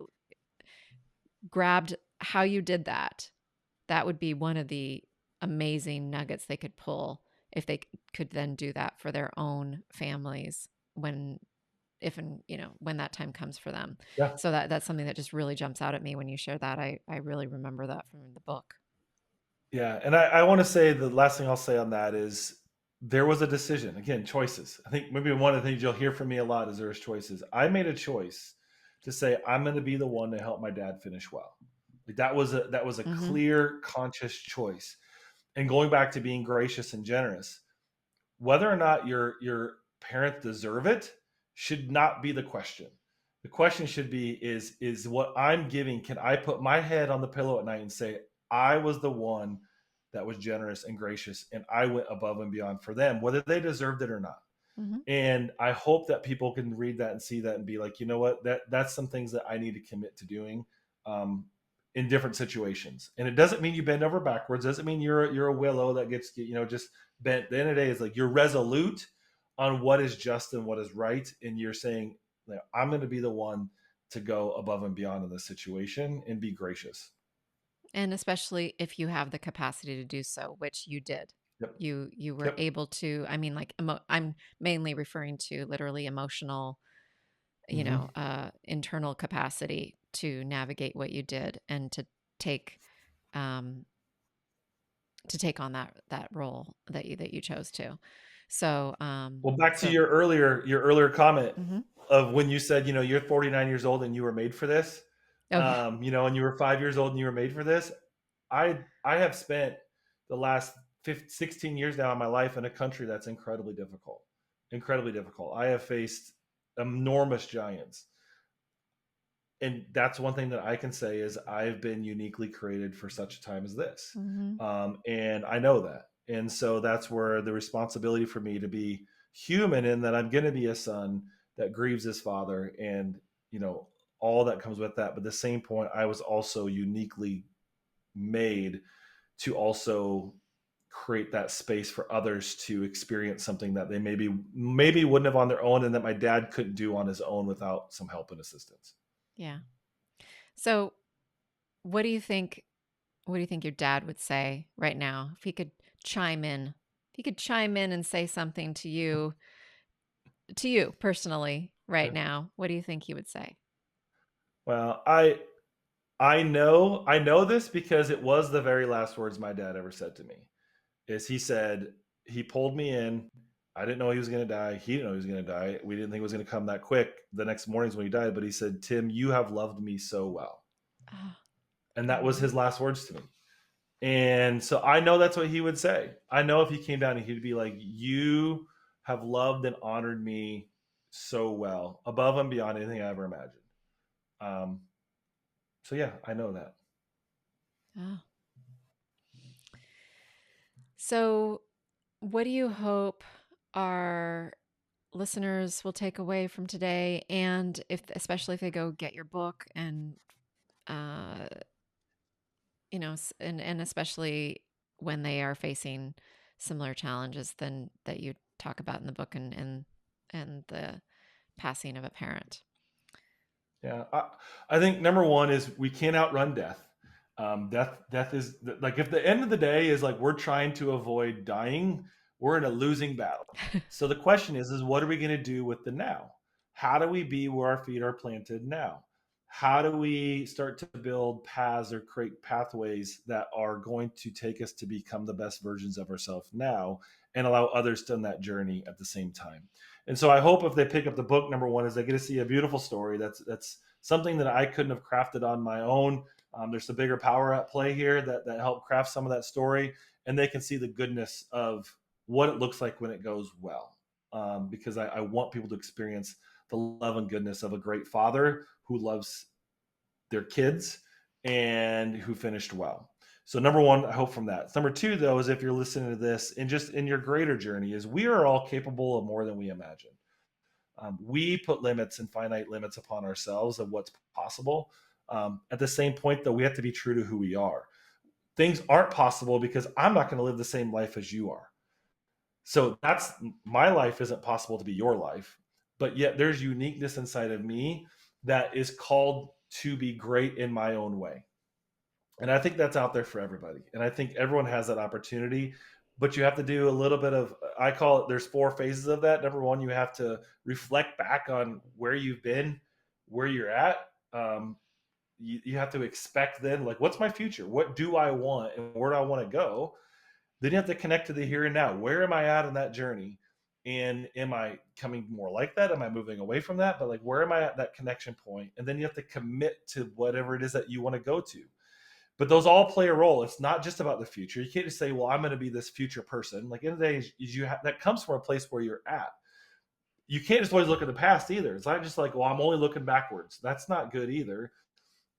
grabbed how you did that, that would be one of the amazing nuggets they could pull if they could then do that for their own families when if and when that time comes for them. Yeah. So that's something that just really jumps out at me when you share that. I really remember that from the book. Yeah. And I want to say, the last thing I'll say on that is, there was a decision. Again, choices. I think maybe one of the things you'll hear from me a lot is there's choices. I made a choice to say, I'm going to be the one to help my dad finish well. Like, that was a Mm-hmm. clear, conscious choice. And going back to being gracious and generous, whether or not your parents deserve it should not be the question. The question should be, is what I'm giving, can I put my head on the pillow at night and say, I was the one that was generous and gracious, and I went above and beyond for them, whether they deserved it or not. Mm-hmm. And I hope that people can read that and see that and be like, you know what, that's some things that I need to commit to doing, um, in different situations. And it doesn't mean you bend over backwards. Doesn't mean you're a willow that gets, just bent. The end of the day is, like, you're resolute, on what is just and what is right. And you're saying, I'm going to be the one to go above and beyond in this situation and be gracious. And especially if you have the capacity to do so, which you did. Yep. You were Yep. able to, I mean, like I'm mainly referring to literally emotional, Hmm. internal capacity to navigate what you did and take um to take on that role that you chose to. So Well, back to so your earlier comment mhm. of when you said, you're 49 years old and you were made for this, Oh yeah. and you were 5 years old and you were made for this. I have spent the last 16 years now in my life in a country that's incredibly difficult, incredibly difficult. I have faced enormous giants. And that's one thing that I can say is I've been uniquely created for such a time as this. Mhm. And I know that. And so that's where the responsibility for me to be human and that I'm going to be a son that grieves his father and, all that comes with that. But at the same point, I was also uniquely made to also create that space for others to experience something that they maybe wouldn't have on their own and that my dad couldn't do on his own without some help and assistance. Yeah. So what do you think what do you think your dad would say right now if he could chime in? If he could chime in and say something to you personally right now, what do you think he would say? Well, I know this because it was the very last words my dad ever said to me. Is he said he pulled me in. I didn't know he was going to die. He didn't know he was going to die. We didn't think it was going to come that quick. The next morning's when he died, but he said, "Tim, you have loved me so well," Oh, and that was aw. his last words to me. And so I know that's what he would say. I know if he came down and he'd be like, "You have loved and honored me so well, above and beyond anything I ever imagined." Um, so yeah, I know that. Oh. So, what do you hope our listeners will take away from today? And if, especially if they go get your book and, uh, and especially when they are facing similar challenges than that you talk about in the book and the passing of a parent. Yeah, I think number one is we can't outrun death. Death is like if the end of the day is like we're trying to avoid dying, we're in a losing battle. So the question is what are we going to do with the now? How do we be where our feet are planted now? How do we start to build paths or create pathways that are going to take us to become the best versions of ourselves now and allow others to on that journey at the same time? And so I hope if they pick up the book, number one is they get to see a beautiful story. That's something that I couldn't have crafted on my own. There's some bigger power at play here that help craft some of that story, and they can see the goodness of what it looks like when it goes well. Because I want people to experience the love and goodness of a great father who loves their kids and who finished well. So number one, I hope from that. Number two, though, is if you're listening to this and just in your greater journey, is we are all capable of more than we imagine. We put limits and finite limits upon ourselves of what's possible. At the same point, though, we have to be true to who we are. Things aren't possible because I'm not going to live the same life as you are. So that's my life isn't possible to be your life, but yet there's uniqueness inside of me that is called to be great in my own way. And I think that's out there for everybody. And I think everyone has that opportunity, but you have to do a little bit of, I call it, there's four phases of that. Number one, you have to reflect back on where you've been, where you're at. You have to expect then, like, what's my future? What do I want? And where do I want to go? Then you have to connect to the here and now. Where am I at in that journey? And am I coming more like that? Am I moving away from that? But like, where am I at that connection point? And then you have to commit to whatever it is that you want to go to. But those all play a role. It's not just about the future. You can't just say, "Well, I'm going to be this future person." Like in the day, that comes from a place where you're at. You can't just always look at the past either. It's not just like, "Well, I'm only looking backwards." That's not good either.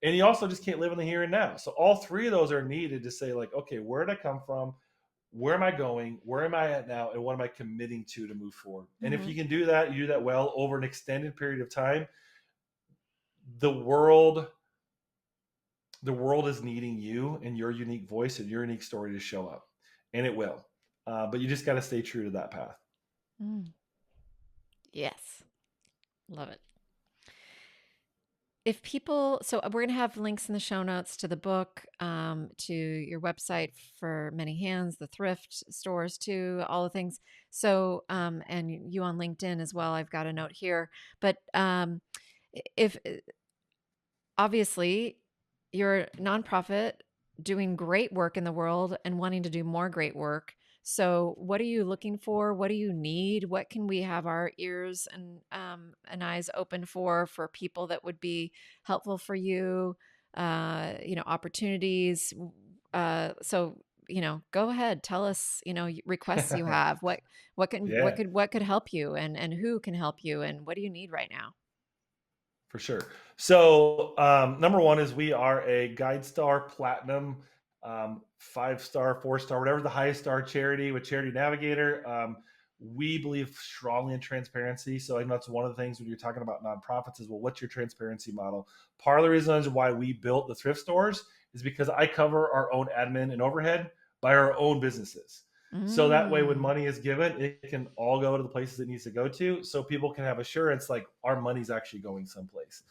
And you also just can't live in the here and now. So all three of those are needed to say, like, okay, where did I come from? Where am I going? Where am I at now? And what am I committing to move forward? And if Mm-hmm. you can do that, you do that well over an extended period of time, the world the world is needing you and your unique voice and your unique story to show up, and it will. But you just got to stay true to that path. Mm. Yes. Love it. If people, so we're going to have links in the show notes to the book, to your website for Many Hands, the thrift stores too, all the things. So, and you on LinkedIn as well. I've got a note here, but if obviously you're a nonprofit doing great work in the world and wanting to do more great work. So, what are you looking for? What do you need? What can we have our ears and eyes open for people that would be helpful for you? Opportunities. So, go ahead. Tell us. Requests you have. Yeah, What could help you, and who can help you, and what do you need right now? for sure. So, number one is we are a Guide Star Platinum, 5 star, 4 star, whatever the highest star charity with Charity Navigator. We believe strongly in transparency. So I know that's one of the things when you're talking about nonprofits is, well, what's your transparency model? Part of the reasons why we built the thrift stores is because I cover our own admin and overhead by our own businesses. So that way, when Mm. money is given, it can all go to the places it needs to go to. So people can have assurance like our money's actually going someplace.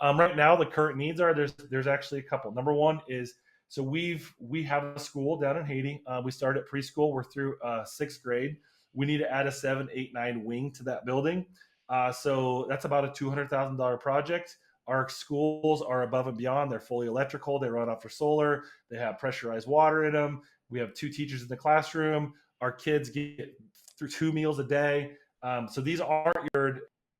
Right now, the current needs are there's actually a couple. Number one is, so we have a school down in Haiti. We started at preschool. We're through sixth grade. We need to add a 7, 8, 9 wing to that building. So that's about a $200,000 project. Our schools are above and beyond. They're fully electrical. They run off for solar. They have pressurized water in them. We have 2 teachers in the classroom. Our kids get through 2 meals a day. So these aren't your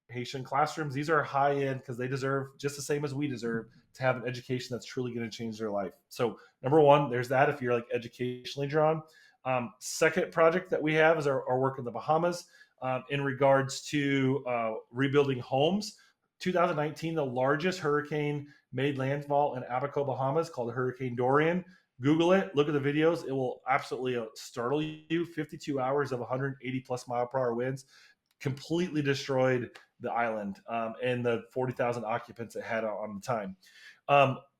Haitian classrooms. These are high end because they deserve just the same as we deserve to have an education that's truly going to change their life. So number one, there's that if you're like educationally drawn. Second project that we have is our work in the Bahamas, in regards to rebuilding homes. 2019, the largest hurricane made landfall in Abaco, Bahamas, called Hurricane Dorian. Google it, look at the videos. It will absolutely startle you. 52 hours of 180 plus mile per hour winds completely destroyed the island, and the 40,000 occupants it had on the time.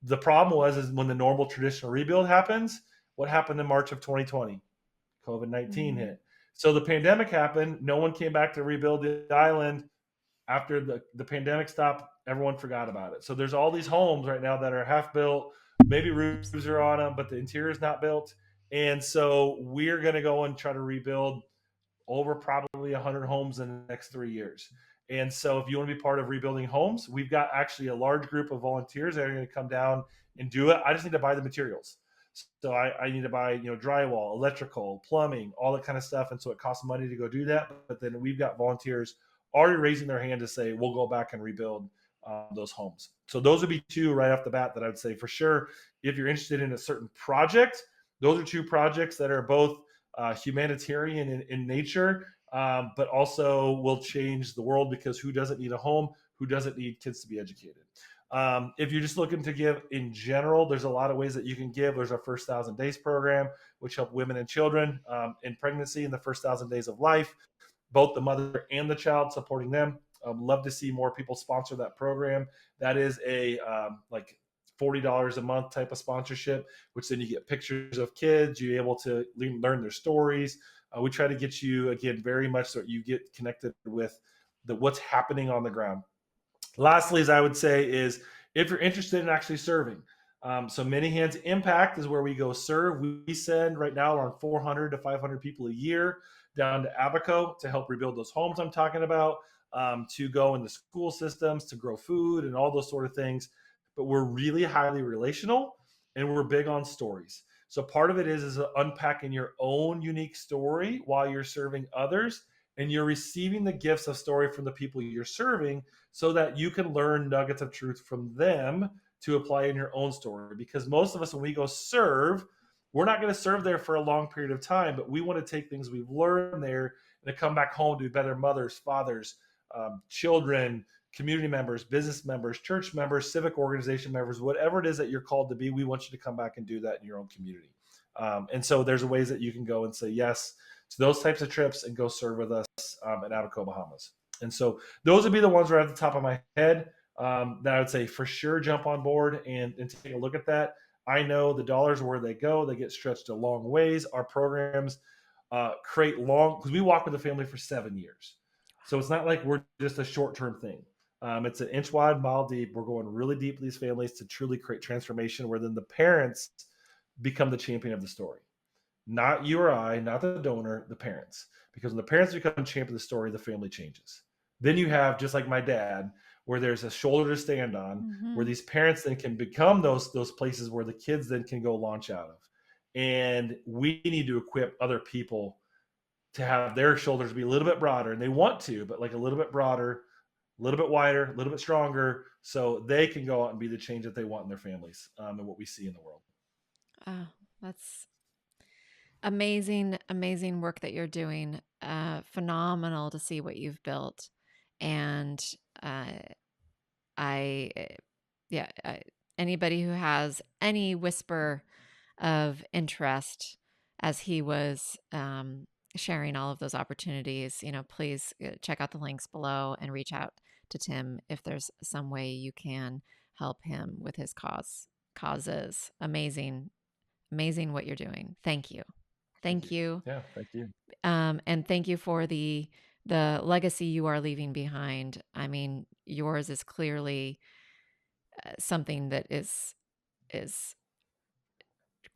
The problem was is when the normal traditional rebuild happens, what happened in March of 2020? COVID-19 Mm. hit. So the pandemic happened. No one came back to rebuild the island. After the pandemic stopped, everyone forgot about it. So there's all these homes right now that are half built, maybe Oops. roofs are on them, but the interior is not built. And so we're going to go and try to rebuild over probably 100 homes in the next 3 years. And so if you want to be part of rebuilding homes, we've got actually a large group of volunteers that are going to come down and do it. I just need to buy the materials. So I need to buy, drywall, electrical, plumbing, all that kind of stuff. And so it costs money to go do that. But then we've got volunteers already raising their hand to say, we'll go back and rebuild those homes. So those would be 2 right off the bat that I would say for sure. If you're interested in a certain project, those are 2 projects that are both humanitarian in nature, but also will change the world because who doesn't need a home? Who doesn't need kids to be educated? If you're just looking to give in general, there's a lot of ways that you can give. There's our first 1,000 days program, which help women and children in pregnancy in the first 1,000 days of life, both the mother and the child, supporting them. Love to see more people sponsor that program. That is a like $40 a month type of sponsorship, which then you get pictures of kids, you're able to learn their stories. We try to get you, again, very much so you get connected with what's happening on the ground. Lastly, as I would say, is if you're interested in actually serving. So Many Hands Impact is where we go serve. We send right now around 400 to 500 people a year down to Abaco to help rebuild those homes I'm talking about, to go in the school systems, to grow food and all those sort of things. But we're really highly relational and we're big on stories. So part of it is unpacking your own unique story while you're serving others, and you're receiving the gifts of story from the people you're serving so that you can learn nuggets of truth from them to apply in your own story. Because most of us, when we go serve, we're not going to serve there for a long period of time, but we want to take things we've learned there and to come back home to be better mothers, fathers, children, community members, business members, church members, civic organization members, whatever it is that you're called to be. We want you to come back and do that in your own community. And so there's ways that you can go and say yes to those types of trips and go serve with us in Abaco, Bahamas. And so those would be the ones right at the top of my head, that I would say for sure jump on board and take a look at that. I know the dollars where they go, they get stretched a long ways. Our programs create long, because we walk with the family for 7 years. So it's not like we're just a short term thing. It's an inch wide, mile deep. We're going really deep with these families to truly create transformation where then the parents become the champion of the story. Not you or I, not the donor, the parents. Because when the parents become champion of the story, the family changes. Then you have, just like my dad, where there's a shoulder to stand on, where Mm-hmm. these parents then can become those places where the kids then can go launch out of. And we need to equip other people to have their shoulders be a little bit broader, and they want to, but like a little bit broader, a little bit wider, a little bit stronger, so they can go out and be the change that they want in their families, and what we see in the world. Oh, that's amazing, amazing work that you're doing. Phenomenal to see what you've built. And uh, I, yeah, anybody who has any whisper of interest as he was sharing all of those opportunities, please check out the links below and reach out to Tim if there's some way you can help him with his causes. Amazing, amazing what you're doing. Thank you. Thank Thank you. you. Yeah, thank you. And thank you for the legacy you are leaving behind. I mean, yours is clearly something that is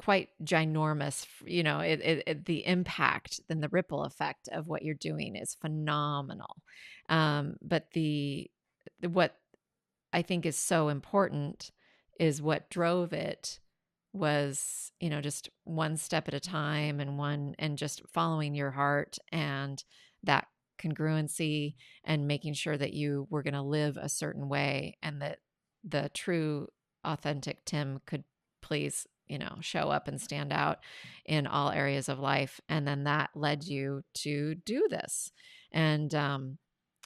quite ginormous. The impact and the ripple effect of what you're doing is phenomenal. But what I think is so important is what drove it was, just one step at a time and just following your heart and that congruency and making sure that you were going to live a certain way and that the true authentic Tim could please, show up and stand out in all areas of life. And then that led you to do this. And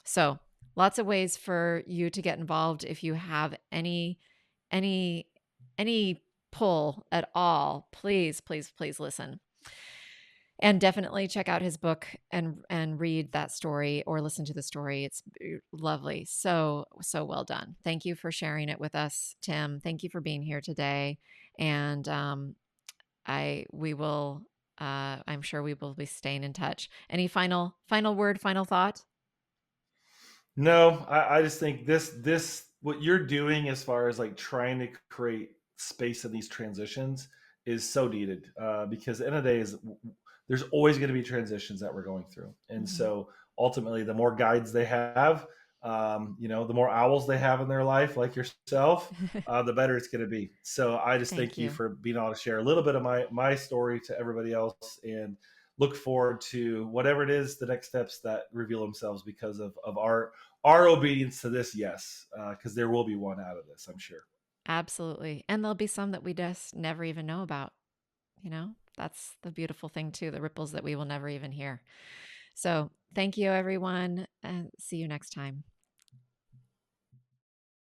so lots of ways for you to get involved if you have any any pull at all. Please, please, please listen. And definitely check out his book and read that story or listen to the story. It's lovely. So so well done. Thank you for sharing it with us, Tim. Thank you for being here today. And I we will I'm sure we will be staying in touch. Any final word, final thought? No, I just think this what you're doing as far as like trying to create space in these transitions is so needed, because at the end of the day is there's always going to be transitions that we're going through, and Mhm. so ultimately the more guides they have, the more owls they have in their life, like yourself, the better it's going to be. So I just Thank thank you you. for being able to share a little bit of my story to everybody else, and look forward to whatever it is the next steps that reveal themselves because of our obedience to this. Yes, because there will be one out of this, I'm sure. Absolutely. And there'll be some that we just never even know about. That's the beautiful thing too, the ripples that we will never even hear. So thank you, everyone, and see you next time.